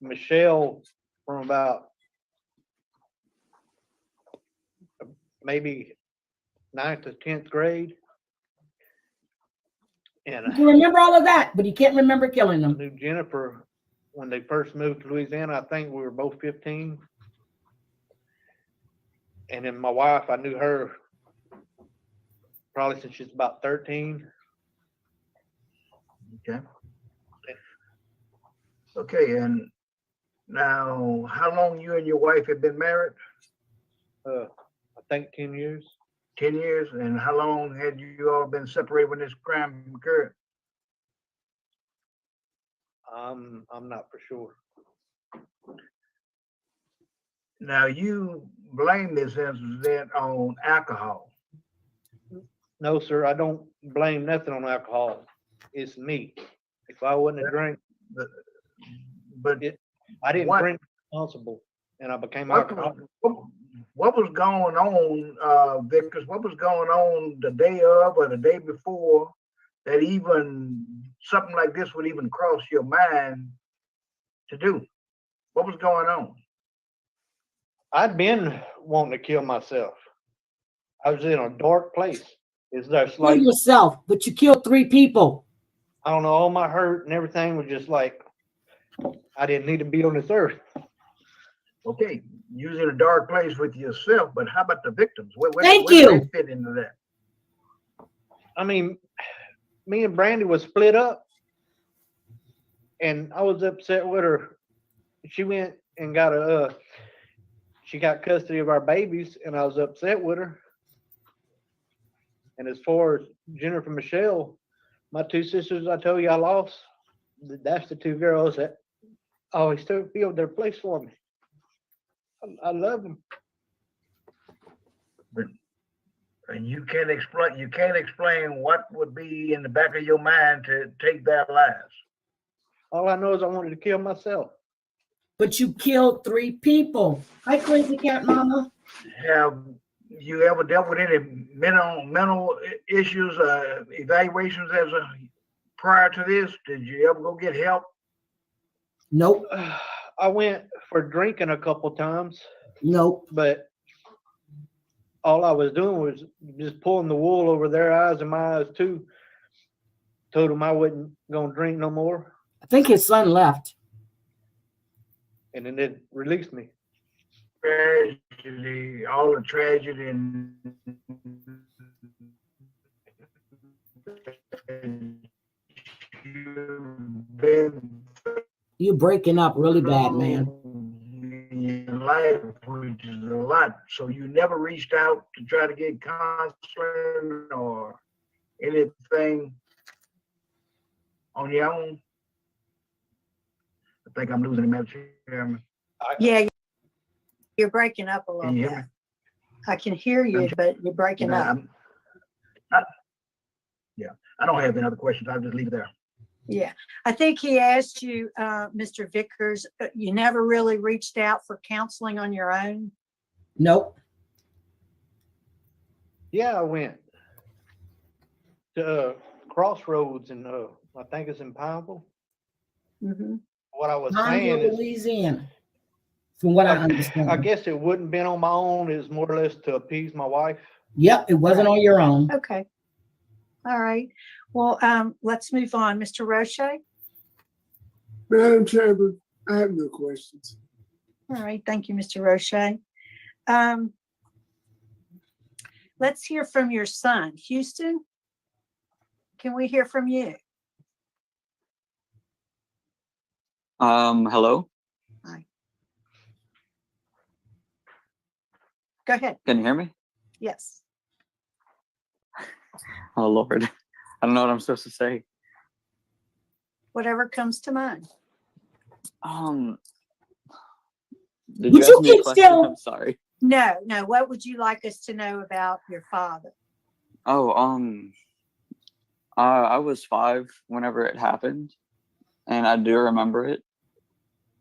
Michelle from about maybe 9th to 10th grade. And You can remember all of that, but he can't remember killing them. I knew Jennifer when they first moved to Louisiana. I think we were both 15. And then my wife, I knew her probably since she's about 13. Okay. Okay, and now how long you and your wife have been married? I think 10 years. 10 years, and how long had you all been separated when this crime occurred? I'm not for sure. Now you blame this incident on alcohol. No, sir, I don't blame nothing on alcohol. It's me. If I wouldn't have drank, I didn't drink responsible, and I became alcoholic. What was going on, Vickers? What was going on the day of or the day before that even something like this would even cross your mind to do? What was going on? I'd been wanting to kill myself. I was in a dark place. It's just Kill like yourself, but you killed 3 people. I don't know, all my hurt and everything was just like I didn't need to be on this earth. Okay, you're in a dark place with yourself, but how about the victims? Where do they fit into that? I mean, me and Brandy was split up, and I was upset with her. She went and got she got custody of our babies, and I was upset with her. And as far as Jennifer and Michelle, my 2 sisters I told you I lost, that's the 2 girls that always filled their place for me. I love them. But and you can't explain what would be in the back of your mind to take their lives. All I know is I wanted to kill myself. But you killed 3 people. Hi, Crazy Cat Mama. Have you ever dealt with any mental issues, evaluations prior to this? Did you ever go get help? Nope. I went for drinking a couple times. Nope. But all I was doing was just pulling the wool over their eyes and my eyes too. Told them I wasn't gonna drink no more. I think his son left. And then they released me. Tragedy, all the tragedy and You're breaking up really bad, man. in life, which is a lot. So you never reached out to try to get counseling or anything on your own? I think I'm losing him, Madam Chairman. Yeah, you're breaking up a Can little you bit. hear me? I can hear you, but you're breaking up. I don't have any other questions. I'll just leave it there. Yeah, I think he asked you, Mr. Vickers, you never really reached out for counseling on your own? Nope. Yeah, I went to Crossroads and I think it's in Pineville. Mm-hmm. What I was Pineville, saying is, Louisiana, from what I understand. I guess it wouldn't been on my own. It was more or less to appease my wife. Yep, it wasn't on your own. Okay. All right. Well, let's move on. Mr. Roche? Madam Chairman, I have no questions. All right. Thank you, Mr. Roche. Let's hear from your son. Houston, can we hear from you? Hello? Hi. Go ahead. Can you hear me? Yes. Oh, Lord. I don't know what I'm supposed to say. Whatever comes to mind. Did you ask me a question? I'm sorry. No. What would you like us to know about your father? Oh, I was 5 whenever it happened, and I do remember it.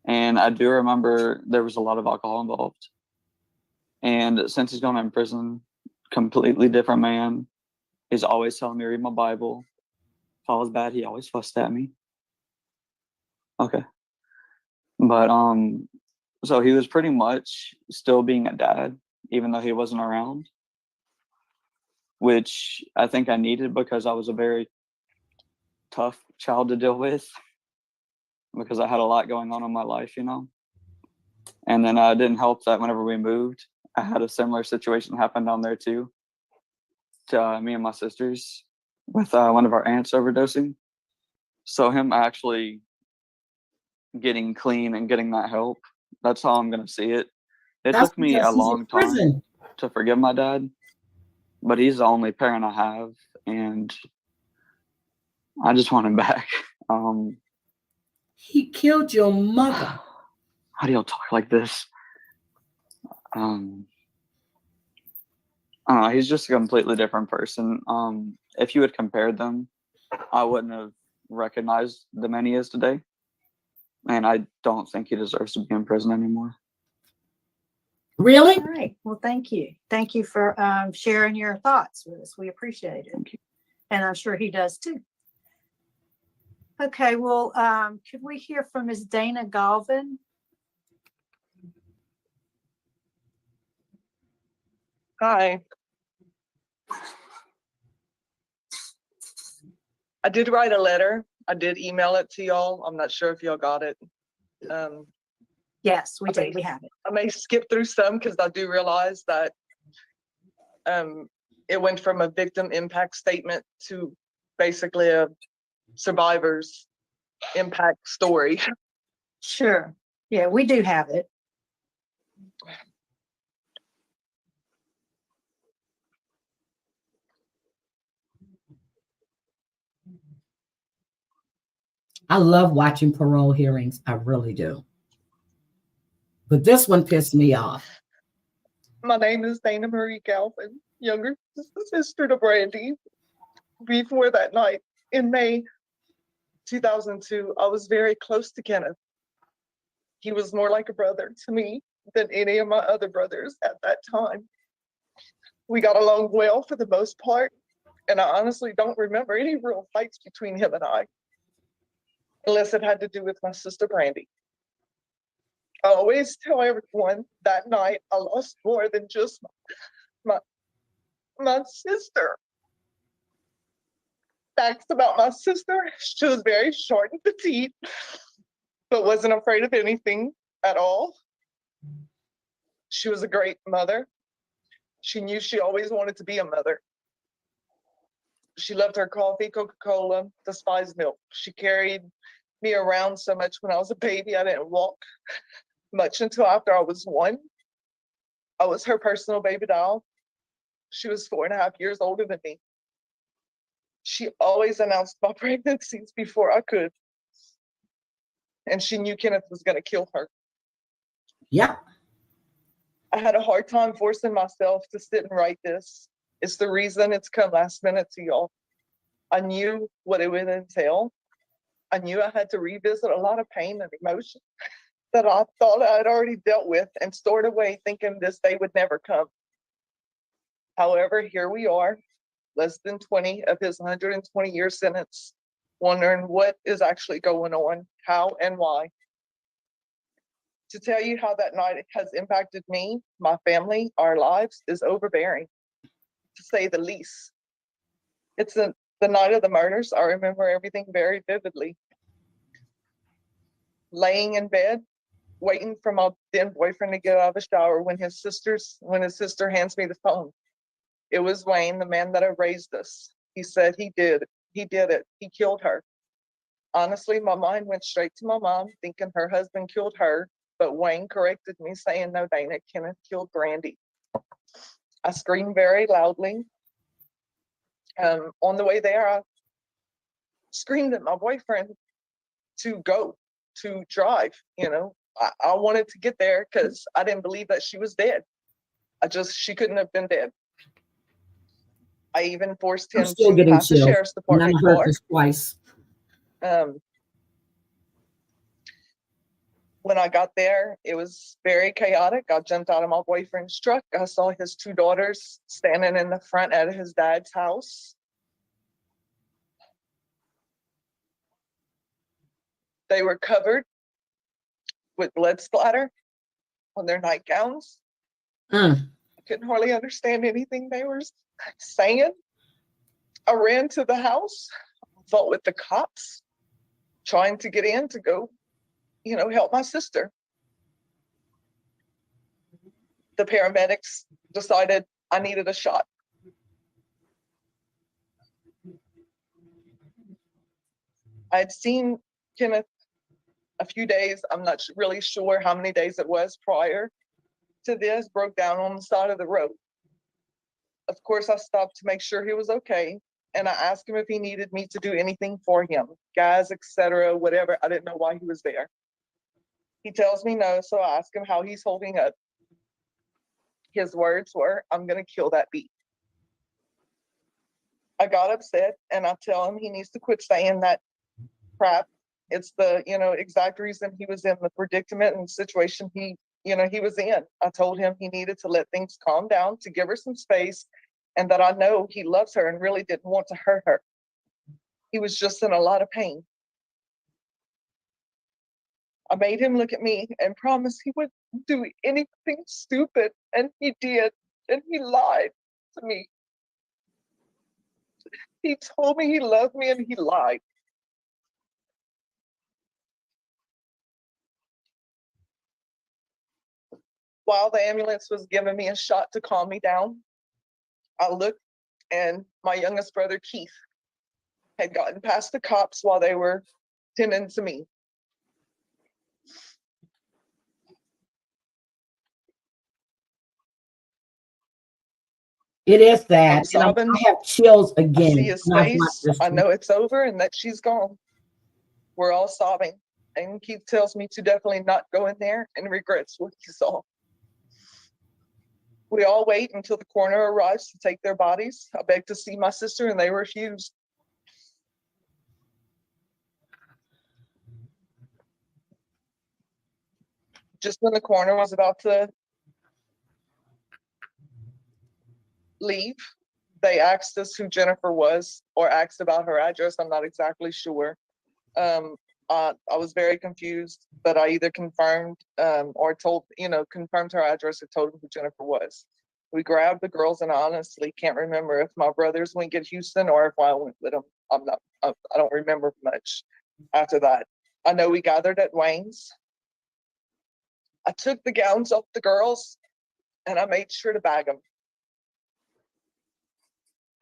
And I do remember there was a lot of alcohol involved. And since he's gone in prison, completely different man. He's always telling me to read my Bible. If I was bad, he always fussed at me. Okay. But so he was pretty much still being a dad, even though he wasn't around, which I think I needed because I was a very tough child to deal with because I had a lot going on in my life, you know. And then it didn't help that whenever we moved, I had a similar situation happen down there too, to me and my sisters with one of our aunts overdosing. So him actually getting clean and getting that help, that's how I'm going to see it. It That's took me because a he's in long prison. time to forgive my dad, but he's the only parent I have, and I just want him back. He killed your mother. How do y'all talk like this? He's just a completely different person. If you had compared them, I wouldn't have recognized the man he is today. And I don't think he deserves to be in prison anymore. Really? All right. Well, thank you. Thank you for sharing your thoughts with us. We appreciate it. Thank you. And I'm sure he does too. Okay. Well, could we hear from Ms. Dana Galvin? Hi. I did write a letter. I did email it to y'all. I'm not sure if y'all got it. Yes, we did. We have it. I may skip through some because I do realize that it went from a victim impact statement to basically a survivor's impact story. Sure. Yeah, we do have it. I love watching parole hearings. I really do. But this one pissed me off. My name is Dana Marie Galvin, younger sister to Brandy. Before that night in May 2002, I was very close to Kenneth. He was more like a brother to me than any of my other brothers at that time. We got along well for the most part, and I honestly don't remember any real fights between him and I, unless it had to do with my sister Brandy. I always tell everyone that night I lost more than just my sister. Facts about my sister: she was very short and petite, but wasn't afraid of anything at all. She was a great mother. She knew she always wanted to be a mother. She loved her coffee, Coca-Cola, despised milk. She carried me around so much when I was a baby, I didn't walk. much until after I was 1. I was her personal baby doll. She was 4.5 years older than me. She always announced my pregnancies before I could. And she knew Kenneth was going to kill her. Yeah. I had a hard time forcing myself to sit and write this. It's the reason it's come last minute to y'all. I knew what it would entail. I knew I had to revisit a lot of pain and emotion that I thought I had already dealt with and stored away, thinking this day would never come. However, here we are, less than 20 of his 120-year sentence, wondering what is actually going on, how and why. To tell you how that night has impacted me, my family, our lives, is overbearing, to say the least. It's the night of the murders. I remember everything very vividly. Laying in bed, waiting for my then boyfriend to get out of the shower when his sister hands me the phone. It was Wayne, the man that raised us. He said he did it. He killed her. Honestly, my mind went straight to my mom, thinking her husband killed her, but Wayne corrected me, saying, no, Dana, Kenneth killed Brandy. I screamed very loudly. On the way there, I screamed at my boyfriend to go, to drive. I wanted to get there because I didn't believe that she was dead. She couldn't have been dead. I even forced him to pass the sheriff's department I heard car. this twice. When I got there, it was very chaotic. I jumped out of my boyfriend's truck. I saw his 2 daughters standing in the front at his dad's house. They were covered with blood splatter on their nightgowns. I couldn't hardly understand anything they were saying. I ran to the house, fought with the cops, trying to get in to go, help my sister. The paramedics decided I needed a shot. I had seen Kenneth a few days. I'm not really sure how many days it was prior to this, broke down on the side of the road. Of course, I stopped to make sure he was okay. And I asked him if he needed me to do anything for him, gas, etc., whatever. I didn't know why he was there. He tells me no, so I ask him how he's holding up. His words were, I'm going to kill that bee. I got upset and I tell him he needs to quit saying that crap. It's the, exact reason he was in the predicament and situation he was in. I told him he needed to let things calm down, to give her some space, and that I know he loves her and really didn't want to hurt her. He was just in a lot of pain. I made him look at me and promise he wouldn't do anything stupid, and he did, and he lied to me. He told me he loved me and he lied. While the ambulance was giving me a shot to calm me down, I looked and my youngest brother, Keith, had gotten past the cops while they were tending to me. It is that. I'm sobbing. I have chills again. I see his face. I know it's over and that she's gone. We're all sobbing. And Keith tells me to definitely not go in there and regrets what he saw. We all wait until the coroner arrives to take their bodies. I begged to see my sister and they refused. Just when the coroner was about to leave, they asked us who Jennifer was or asked about her address. I'm not exactly sure. I was very confused, but I either confirmed or confirmed her address or told them who Jennifer was. We grabbed the girls, and I honestly can't remember if my brothers went at Houston or if I went with them. I don't remember much after that. I know we gathered at Wayne's. I took the gowns off the girls and I made sure to bag them.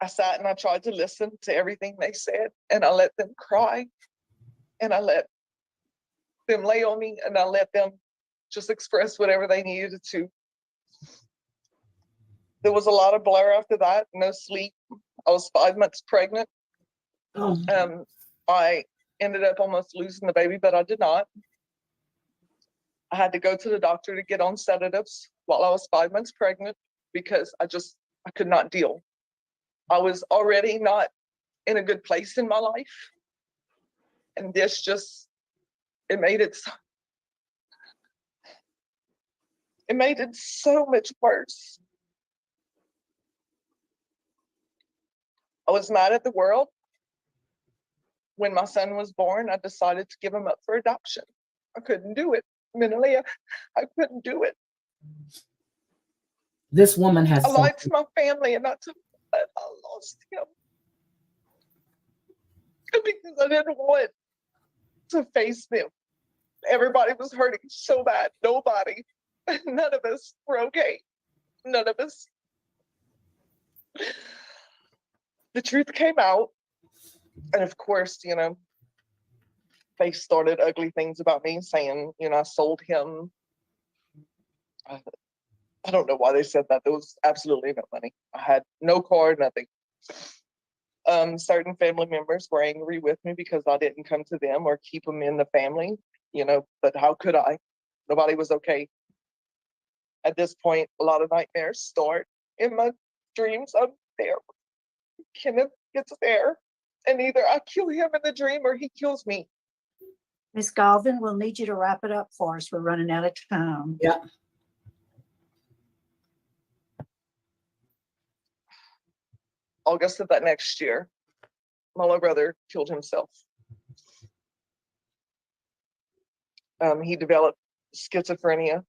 I sat and I tried to listen to everything they said, and I let them cry, and I let them lay on me, and I let them just express whatever they needed to. There was a lot of blur after that, no sleep. I was 5 months pregnant. I ended up almost losing the baby, but I did not. I had to go to the doctor to get on sedatives while I was 5 months pregnant because I could not deal. I was already not in a good place in my life. And this it made it so much worse. I was mad at the world. When my son was born, I decided to give him up for adoption. I couldn't do it. Mentally, I couldn't do it. This woman has I lied to my family and I lost him. Because I didn't want to face them. Everybody was hurting so bad. Nobody. None of us were okay. None of us. The truth came out. And of course, they started ugly things about me, saying, I sold him. I don't know why they said that. There was absolutely no money. I had no car, nothing. Certain family members were angry with me because I didn't come to them or keep them in the family, but how could I? Nobody was okay. At this point, a lot of nightmares start. In my dreams, I'm there. Kenneth gets there, and either I kill him in the dream or he kills me. Miss Galvin, we'll need you to wrap it up for us. We're running out of time. Yeah. August of that next year, my little brother killed himself. He developed schizophrenia.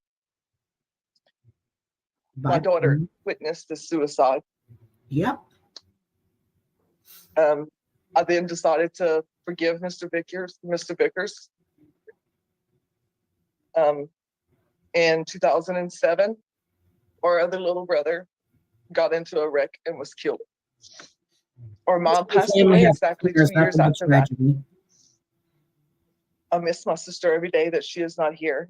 My daughter witnessed the suicide. Yep. I then decided to forgive Mr. Vickers. In 2007, our other little brother got into a wreck and was killed. Our mom passed away exactly 2 years after that. I miss my sister every day that she is not here.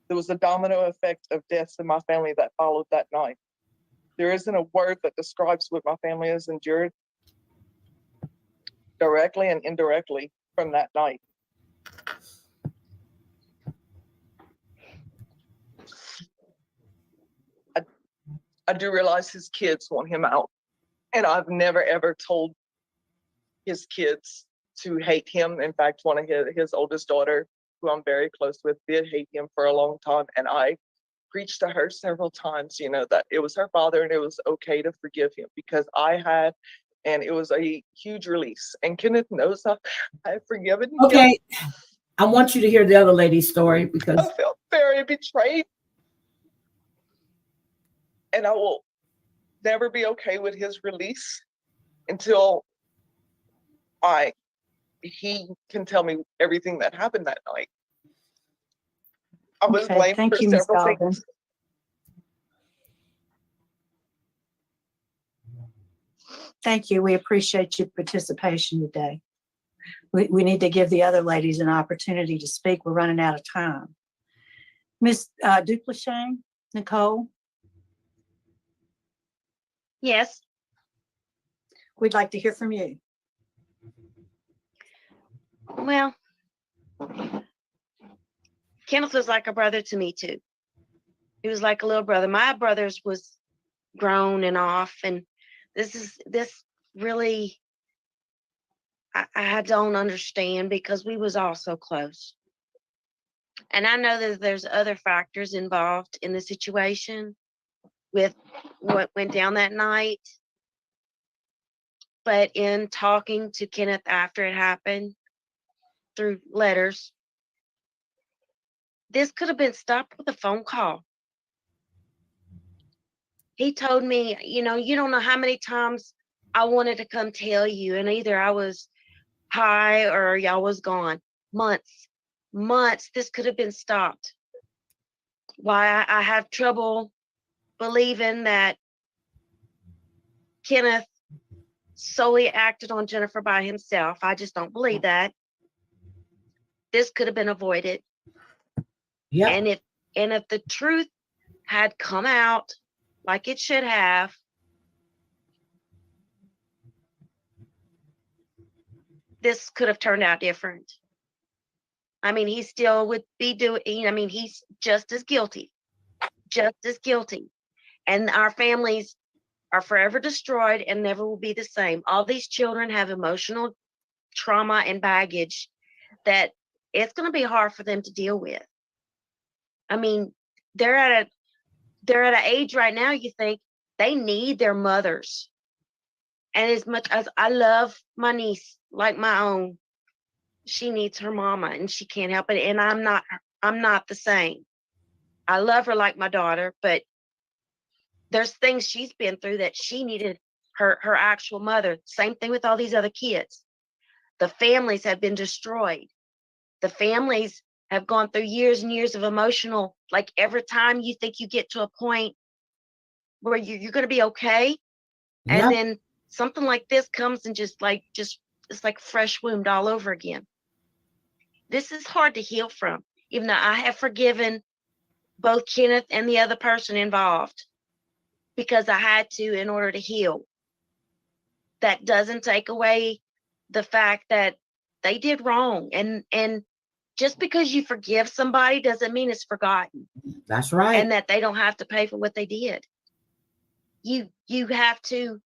There was a domino effect of deaths in my family that followed that night. There isn't a word that describes what my family has endured directly and indirectly from that night. I do realize his kids want him out. And I've never, ever told his kids to hate him. In fact, one of his oldest daughter, who I'm very close with, did hate him for a long time. And I preached to her several times, that it was her father and it was okay to forgive him because I had, and it was a huge release. And Kenneth knows I've forgiven him. Okay. I want you to hear the other lady's story because I felt very betrayed. And I will never be okay with his release until he can tell me everything that happened that night. I was blamed for several things. Thank you. We appreciate your participation today. We need to give the other ladies an opportunity to speak. We're running out of time. Ms. Dupleshain, Nicole? Yes. We'd like to hear from you. Well, Kenneth was like a brother to me too. He was like a little brother. My brothers was grown and off, and this really I don't understand because we was all so close. And I know that there's other factors involved in the situation with what went down that night. But in talking to Kenneth after it happened through letters, this could have been stopped with a phone call. He told me, you don't know how many times I wanted to come tell you, and either I was high or y'all was gone. Months, this could have been stopped. Why I have trouble believing that Kenneth solely acted on Jennifer by himself. I just don't believe that. This could have been avoided. Yeah. And And if the truth had come out like it should have, this could have turned out different. I mean, he still would be doing, I mean, he's just as guilty. And our families are forever destroyed and never will be the same. All these children have emotional trauma and baggage that it's going to be hard for them to deal with. I mean, they're at an age right now, you think they need their mothers. And as much as I love my niece like my own, she needs her mama and she can't help it. And I'm not the same. I love her like my daughter, but there's things she's been through that she needed her actual mother. Same thing with all these other kids. The families have been destroyed. The families have gone through years and years of emotional, like every time you think you get to a point where you're going to be okay. Yep. And then something like this comes and just it's like fresh wound all over again. This is hard to heal from, even though I have forgiven both Kenneth and the other person involved because I had to in order to heal. That doesn't take away the fact that they did wrong. And just because you forgive somebody doesn't mean it's forgotten. That's right. And that they don't have to pay for what they did. You have to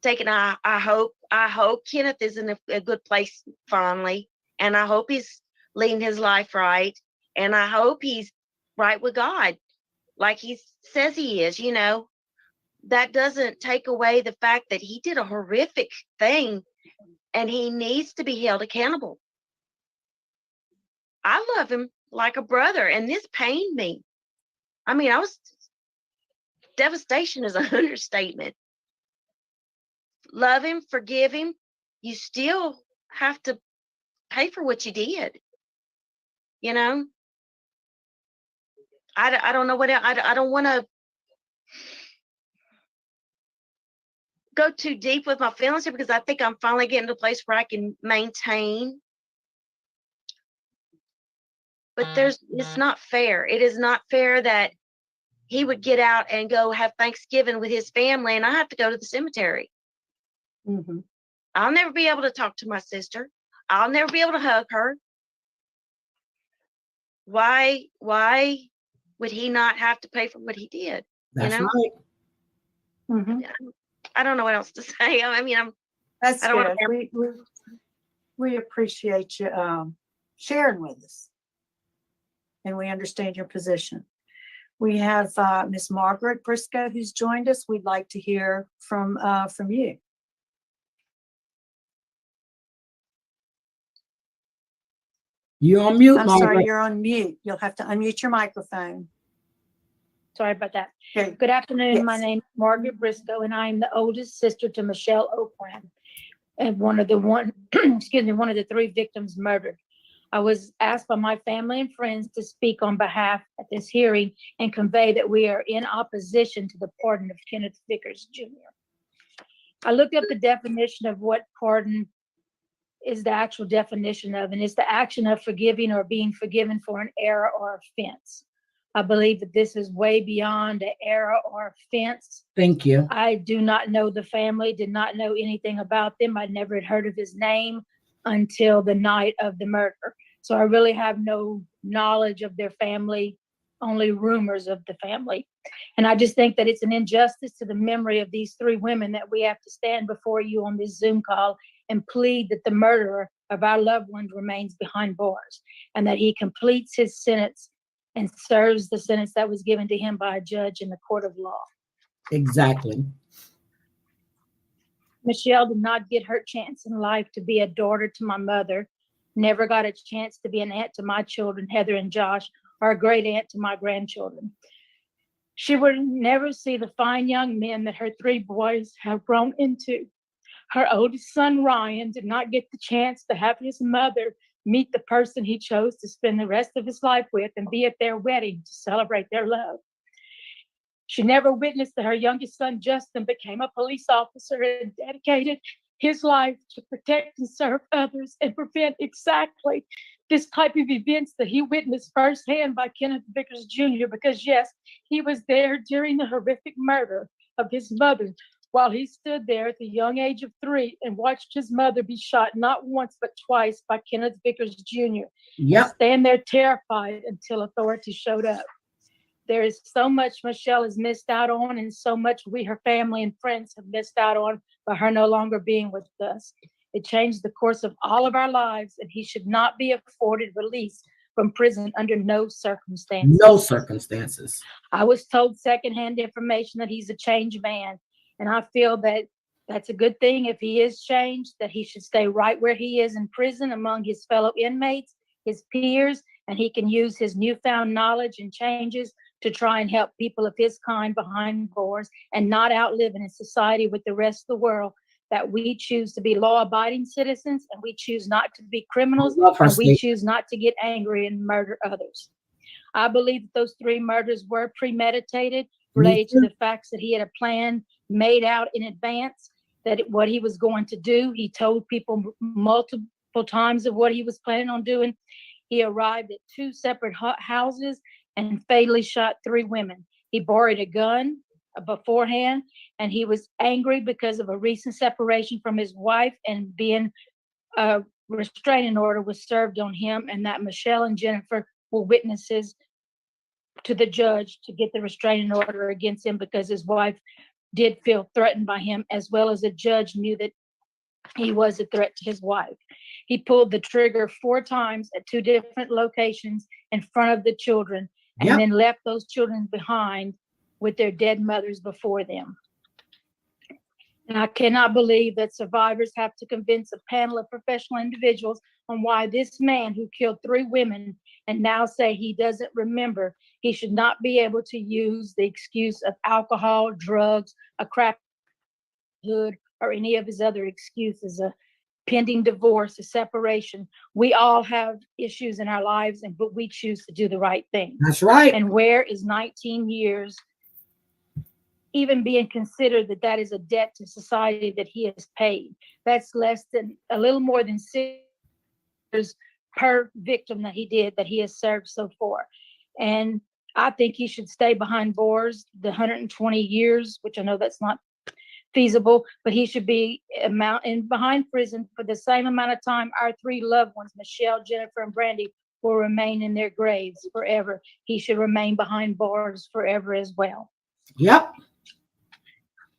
take it. I hope Kenneth is in a good place finally. And I hope he's leading his life right. And I hope he's right with God, like he says he is, you know. That doesn't take away the fact that he did a horrific thing and he needs to be held accountable. I love him like a brother, and this pained me. I mean, devastation is an understatement. Love him, forgive him. You still have to pay for what you did. You know? I don't know what I don't want to go too deep with my feelings here because I think I'm finally getting to a place where I can maintain. But it's not fair. It is not fair that he would get out and go have Thanksgiving with his family and I have to go to the cemetery. Mm-hmm. I'll never be able to talk to my sister. I'll never be able to hug her. Why would he not have to pay for what he did? That's you know? right. Mm-hmm. I don't know what else to say. I mean, That's I don't good. wanna- We appreciate you sharing with us, and we understand your position. We have Miss Margaret Briscoe who's joined us. We'd like to hear from you. You're on mute, I'm Margaret. sorry, you're on mute. You'll have to unmute your microphone. Sorry about that. Okay. Good afternoon. Yes. My name is Margaret Briscoe, and I am the oldest sister to Michelle Okran, and one of the three victims murdered. I was asked by my family and friends to speak on behalf at this hearing and convey that we are in opposition to the pardon of Kenneth Vickers Jr. I looked up the definition of what pardon is, the actual definition of, and it's the action of forgiving or being forgiven for an error or offense. I believe that this is way beyond an error or offense. Thank you. I do not know the family, did not know anything about them. I never had heard of his name until the night of the murder. So I really have no knowledge of their family, only rumors of the family. And I just think that it's an injustice to the memory of these three women that we have to stand before you on this Zoom call and plead that the murderer of our loved ones remains behind bars and that he completes his sentence and serves the sentence that was given to him by a judge in the court of law. Exactly. Michelle did not get her chance in life to be a daughter to my mother, never got a chance to be an aunt to my children, Heather and Josh, or a great aunt to my grandchildren. She would never see the fine young men that her three boys have grown into. Her oldest son, Ryan, did not get the chance to have his mother meet the person he chose to spend the rest of his life with and be at their wedding to celebrate their love. She never witnessed that her youngest son, Justin, became a police officer and dedicated his life to protect and serve others and prevent exactly this type of events that he witnessed firsthand by Kenneth Vickers Jr. because yes, he was there during the horrific murder of his mother while he stood there at the young age of 3 and watched his mother be shot not once but twice by Kenneth Vickers Jr. Yep. Stand there terrified until authorities showed up. There is so much Michelle has missed out on, and so much we, her family and friends, have missed out on by her no longer being with us. It changed the course of all of our lives, and he should not be afforded release from prison under no circumstances. No circumstances. I was told secondhand information that he's a changed man, and I feel that that's a good thing if he is changed, that he should stay right where he is in prison among his fellow inmates, his peers, and he can use his newfound knowledge and changes to try and help people of his kind behind bars and not outlive in a society with the rest of the world that we choose to be law-abiding citizens and we choose not to be criminals and we choose not to get angry and murder others. I believe that those 3 murders were premeditated, related to the facts that he had a plan made out in advance, that what he was going to do. He told people multiple times of what he was planning on doing. He arrived at 2 separate houses and fatally shot 3 women. He borrowed a gun beforehand, and he was angry because of a recent separation from his wife and being a restraining order was served on him, and that Michelle and Jennifer were witnesses to the judge to get the restraining order against him because his wife did feel threatened by him, as well as the judge knew that he was a threat to his wife. He pulled the trigger 4 times at 2 different locations in front of the children, and then left those children behind with their dead mothers before them. And I cannot believe that survivors have to convince a panel of professional individuals on why this man who killed 3 women and now say he doesn't remember, he should not be able to use the excuse of alcohol, drugs, a crap hood, or any of his other excuses, a pending divorce, a separation. We all have issues in our lives, but we choose to do the right thing. That's right. And where is 19 years even being considered that is a debt to society that he has paid? That's less than a little more than 6 years per victim that he has served so far. And I think he should stay behind bars the 120 years, which I know that's not feasible, but he should be behind prison for the same amount of time our 3 loved ones, Michelle, Jennifer, and Brandy, will remain in their graves forever. He should remain behind bars forever as well. Yep.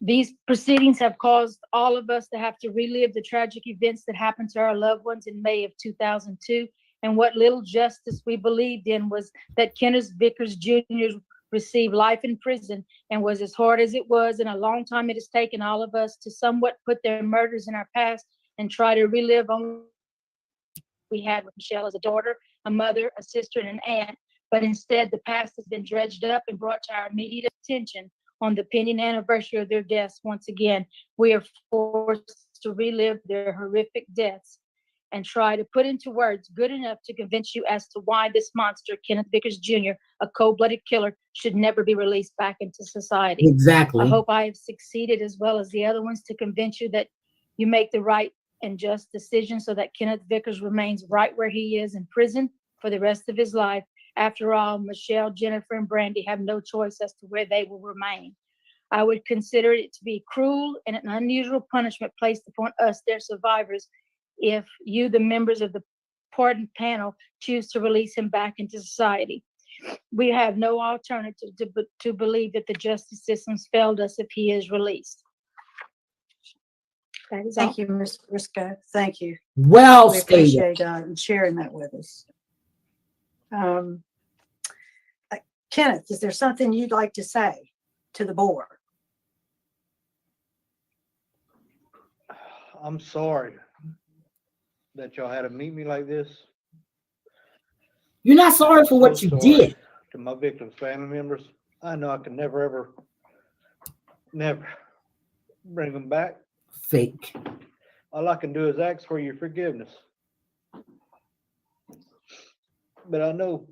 These proceedings have caused all of us to have to relive the tragic events that happened to our loved ones in May of 2002. And what little justice we believed in was that Kenneth Vickers Jr. received life in prison, and was as hard as it was, and a long time it has taken all of us to somewhat put their murders in our past and try to relive on we had with Michelle as a daughter, a mother, a sister, and an aunt. But instead, the past has been dredged up and brought to our immediate attention on the pending anniversary of their deaths. Once again, we are forced to relive their horrific deaths and try to put into words good enough to convince you as to why this monster, Kenneth Vickers Jr., a cold-blooded killer, should never be released back into society. Exactly. I hope I have succeeded, as well as the other ones, to convince you that you make the right and just decision so that Kenneth Vickers remains right where he is in prison for the rest of his life. After all, Michelle, Jennifer, and Brandy have no choice as to where they will remain. I would consider it to be cruel and an unusual punishment placed upon us, their survivors, if you, the members of the pardon panel, choose to release him back into society. We have no alternative to believe that the justice system's failed us if he is released. That is Thank all. you, Ms. Briscoe. Thank you. Well We stated. appreciate you sharing that with us. Kenneth, is there something you'd like to say to the board? I'm sorry that y'all had to meet me like this. You're not sorry for what you sorry did. To my victims' family members, I know I can never bring them back. Fake. All I can do is ask for your forgiveness. But I know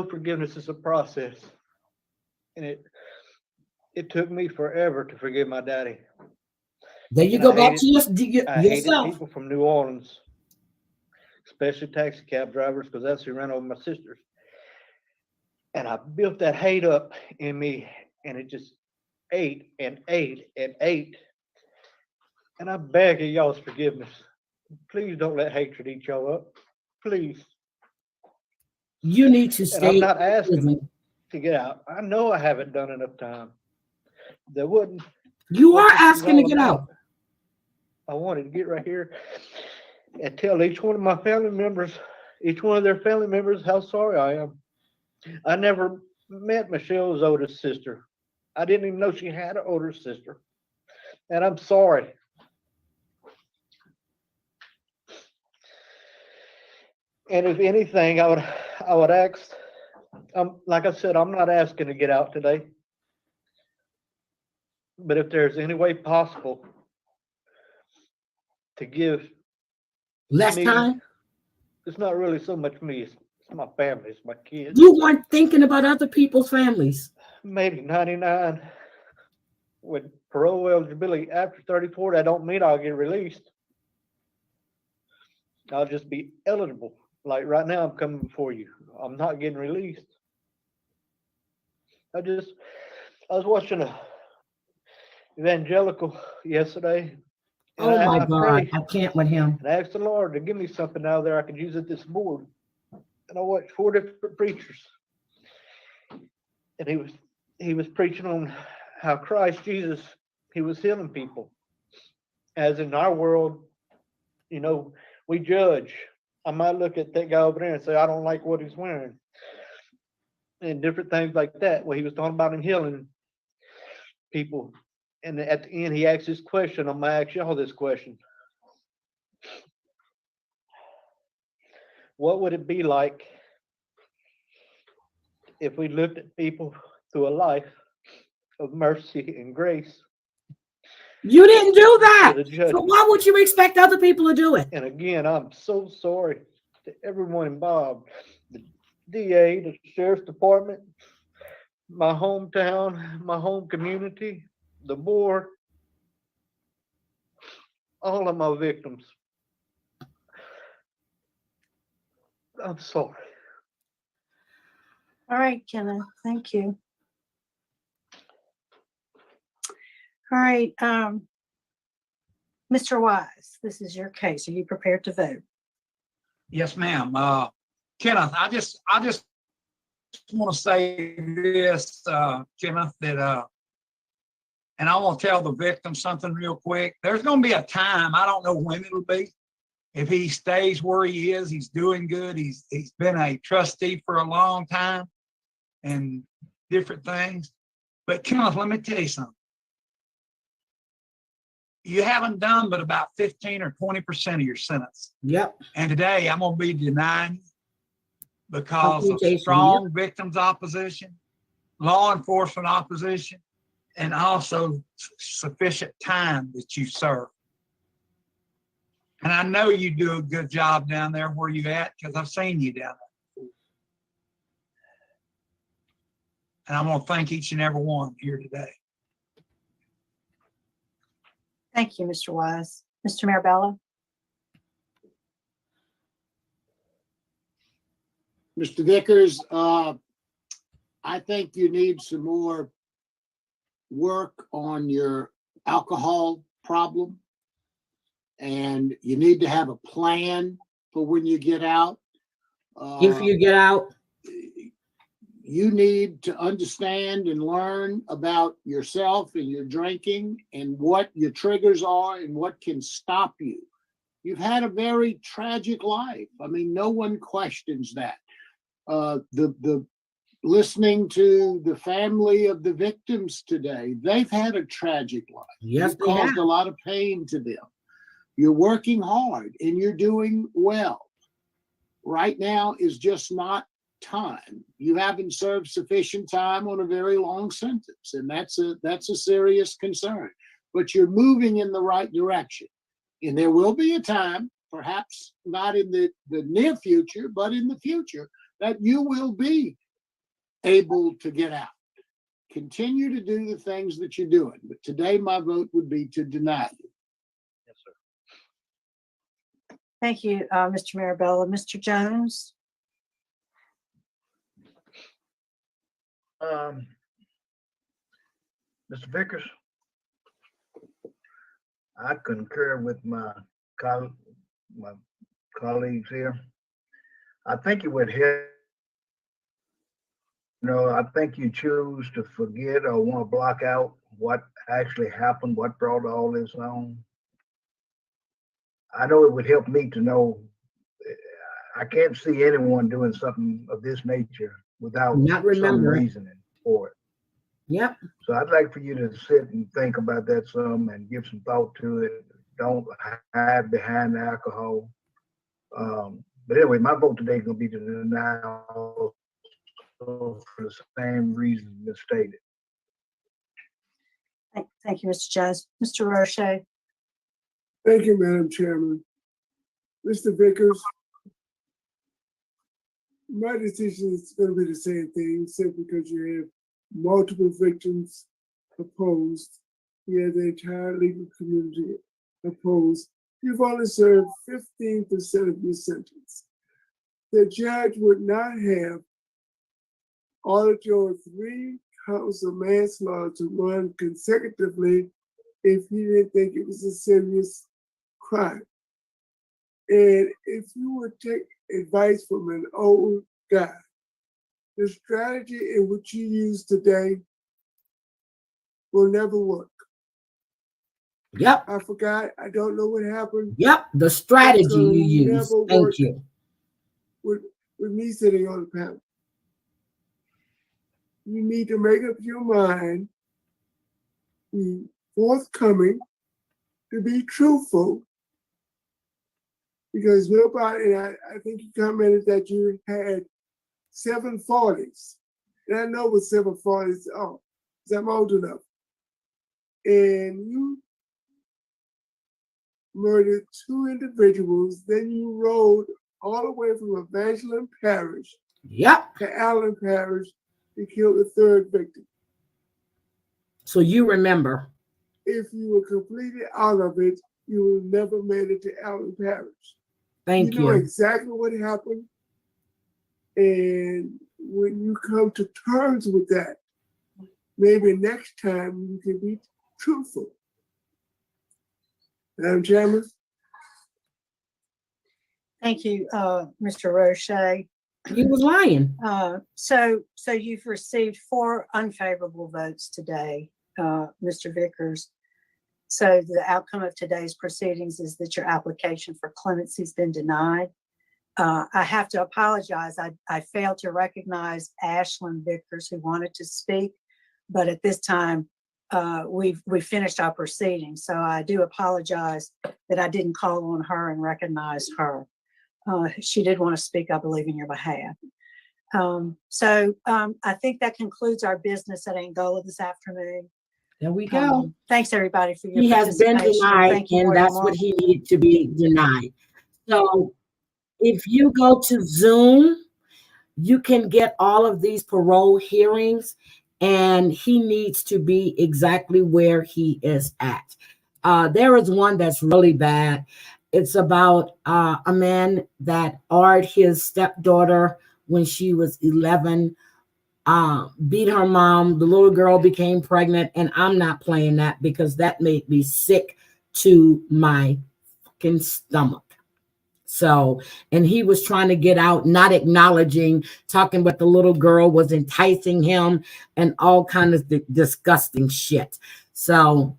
forgiveness is a process, and it took me forever to forgive my daddy. There you And go I back to hated yourself. people from New Orleans especially taxi cab drivers, because that's who ran over my sisters. And I built that hate up in me, and it just ate and ate and ate. And I beg of y'all's forgiveness. Please don't let hatred eat y'all up. Please. You need to And stay. I'm not asking to get out. I know I haven't done enough time. There wouldn't. You what are this is asking to all get about. out. I wanted to get right here and tell each one of my family members, each one of their family members, how sorry I am. I never met Michelle's oldest sister. I didn't even know she had an older sister. And I'm sorry. And if anything, I would ask, like I said, I'm not asking to get out today. But if there's any way possible to give Less me, time? it's not really so much me, it's my family, it's my kids. You weren't thinking about other people's families. Maybe 99 with parole eligibility after 34, that don't mean I'll get released. I'll just be eligible. Like right now, I'm coming before you. I'm not getting released. I was watching a evangelical yesterday. And Oh my I God, prayed I can't with him. and I asked the Lord to give me something out there I could use at this board. And I watched 4 different preachers. And he was preaching on how Christ Jesus, he was healing people. As in our world, you know, we judge. I might look at that guy over there and say, I don't like what he's wearing. And different things like that. Well, he was talking about him healing people. And at the end, he asked this question. I'm going to ask y'all this question. What would it be like if we looked at people through a life of mercy and grace? You didn't do that. To the judge. So why would you expect other people to do it? And again, I'm so sorry to everyone involved. The DA, the Sheriff's Department, my hometown, my home community, the board, all of my victims. I'm sorry. All right, Kenneth, thank you. All right, Mr. Wise, this is your case. Are you prepared to vote? Yes, ma'am. Kenneth, I just want to say this, Kenneth, that and I want to tell the victim something real quick. There's going to be a time, I don't know when it'll be. If he stays where he is, he's doing good. He's been a trustee for a long time and different things. But Kenneth, let me tell you something. You haven't done but about 15 or 20% of your sentence. Yep. And today I'm going to be denying you because of strong victims opposition, law enforcement opposition, and also sufficient time that you serve. And I know you do a good job down there where you at because I've seen you down there. And I'm going to thank each and every one here today. Thank you, Mr. Wise. Mr. Marabella? Mr. Vickers, I think you need some more work on your alcohol problem. And you need to have a plan for when you get out. If you get out, you need to understand and learn about yourself and your drinking and what your triggers are and what can stop you. You've had a very tragic life. I mean, no one questions that. The listening to the family of the victims today, they've had a tragic life. Yes, You've caused a lot of pain to them. You're working hard and you're doing well. Right now is just not time. You haven't served sufficient time on a very long sentence, and that's a serious concern. But you're moving in the right direction. And there will be a time, perhaps not in the near future, but in the future, that you will be able to get out. Continue to do the things that you're doing. But today my vote would be to deny you. Thank you, Mr. Marabella. Mr. Jones? Mr. Vickers, I concur with my colleagues here. I think it would help. I think you choose to forget or want to block out what actually happened, what brought all this on. I know it would help me to know. I can't see anyone doing something of this nature without some reasoning for it. Yep. So I'd like for you to sit and think about that some and give some thought to it. Don't hide behind the alcohol. But anyway, my vote today is going to be to deny for the same reason misstated. Thank you, Mr. Jones. Mr. Roche? Thank you, Madam Chairman. Mr. Vickers, my decision is going to be the same thing, simply because you have multiple victims opposed. You have the entire legal community opposed. You've only served 15% of your sentence. The judge would not have ordered your 3 counts of manslaughter to run consecutively if he didn't think it was a serious crime. And if you would take advice from an old guy, the strategy in which you use today will never work. Yep. I forgot. I don't know what happened. Yep. The strategy you use. Thank you. With me sitting on the panel. You need to make up your mind, be forthcoming, to be truthful, because nobody, and I think you commented that you had 740s. And I know what 740s are, because I'm old enough. And you murdered 2 individuals, then you rode all the way from Evangeline Parish to Allen Parish to kill the 3rd victim. So you remember. If you were completely out of it, you would never made it to Allen Parish. Thank you. You know exactly what happened. And when you come to terms with that, maybe next time you can be truthful. Madam Chairman? Thank you, Mr. Roche. He was lying. So you've received 4 unfavorable votes today, Mr. Vickers. So the outcome of today's proceedings is that your application for clemency has been denied. I have to apologize. I failed to recognize Ashlyn Vickers, who wanted to speak, but at this time, we've finished our proceedings. So I do apologize that I didn't call on her and recognize her. She did want to speak, I believe, in your behalf. I think that concludes our business at Angola this afternoon. There we go. Thanks, everybody, for your He has been participation. denied, Thank you, and Morgan that's what Moore. he needed to be denied. So if you go to Zoom, you can get all of these parole hearings, and he needs to be exactly where he is at. There is one that's really bad. It's about a man that ordered his stepdaughter when she was 11, beat her mom. The little girl became pregnant, and I'm not playing that because that made me sick to my fucking stomach. So, and he was trying to get out, not acknowledging, talking about the little girl was enticing him and all kinds of disgusting shit. So,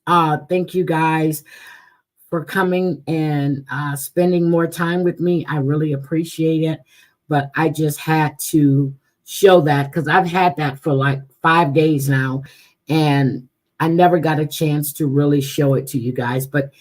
thank you guys for coming and spending more time with me. I really appreciate it. But I just had to show that because I've had that for like 5 days now, and I never got a chance to really show it to you guys. But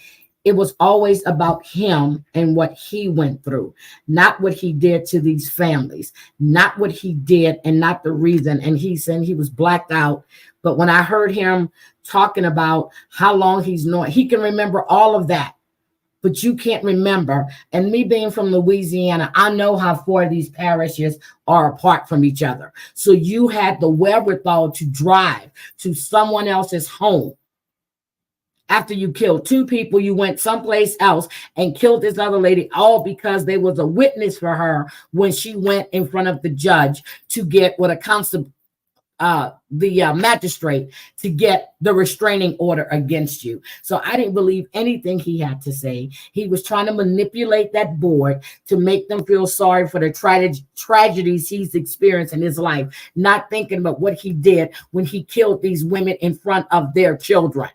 it was always about him and what he went through, not what he did to these families, not what he did and not the reason. And he said he was blacked out. But when I heard him talking about how long he's known, he can remember all of that, but you can't remember. And me being from Louisiana, I know how far these parishes are apart from each other. So you had the wherewithal to drive to someone else's home After you killed 2 people, you went someplace else and killed this other lady, all because there was a witness for her when she went in front of the judge to get what a constable, the magistrate, to get the restraining order against you. So I didn't believe anything he had to say. He was trying to manipulate that board to make them feel sorry for the tragedies he's experienced in his life, not thinking about what he did when he killed these women in front of their children.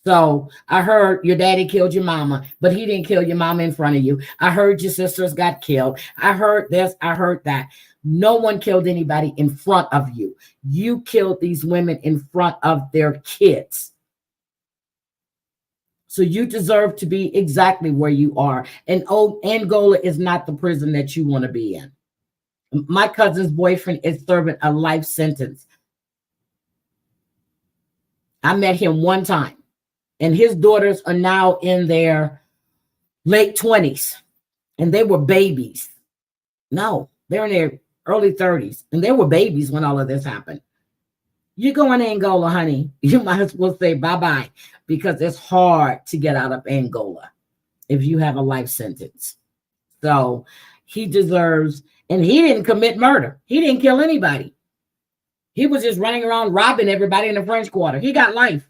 So I heard your daddy killed your mama, but he didn't kill your mama in front of you. I heard your sisters got killed. I heard this, I heard that. No one killed anybody in front of you. You killed these women in front of their kids. So you deserve to be exactly where you are. And Angola is not the prison that you want to be in. My cousin's boyfriend is serving a life sentence. I met him one time. And his daughters are now in their late 20s. And they were babies. No, they're in their early 30s. And they were babies when all of this happened. You go in Angola, honey, you might as well say bye-bye, because it's hard to get out of Angola if you have a life sentence. So he deserves, and he didn't commit murder. He didn't kill anybody. He was just running around robbing everybody in the French Quarter. He got life.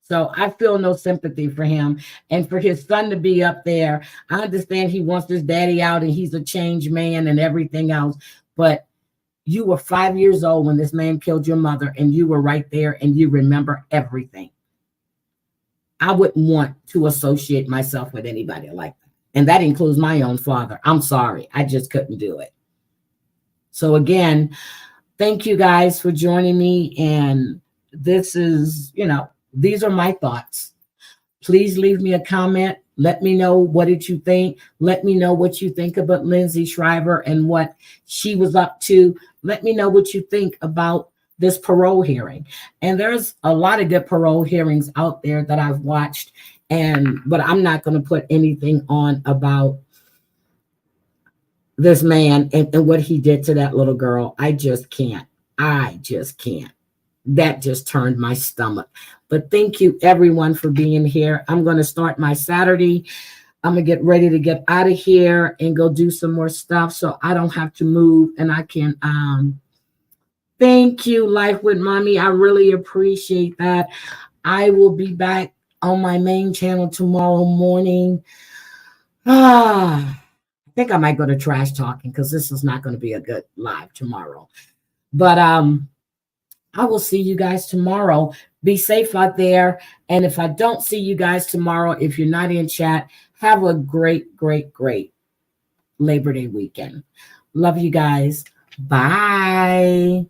So I feel no sympathy for him. And for his son to be up there, I understand he wants his daddy out and he's a changed man and everything else. But you were 5 years old when this man killed your mother, and you were right there and you remember everything. I wouldn't want to associate myself with anybody like that. And that includes my own father. I'm sorry. I just couldn't do it. So again, thank you guys for joining me. And this is, these are my thoughts. Please leave me a comment. Let me know, what did you think? Let me know what you think about Lindsay Shriver and what she was up to. Let me know what you think about this parole hearing. And there's a lot of good parole hearings out there that I've watched, but I'm not going to put anything on about this man and what he did to that little girl. I just can't. That just turned my stomach. But thank you everyone for being here. I'm going to start my Saturday. I'm going to get ready to get out of here and go do some more stuff so I don't have to move and I can thank you, Life with Mommy. I really appreciate that. I will be back on my main channel tomorrow morning. I think I might go to trash talking because this is not going to be a good live tomorrow. But I will see you guys tomorrow. Be safe out there. And if I don't see you guys tomorrow, if you're not in chat, have a great, great, great Labor Day weekend. Love you guys. Bye.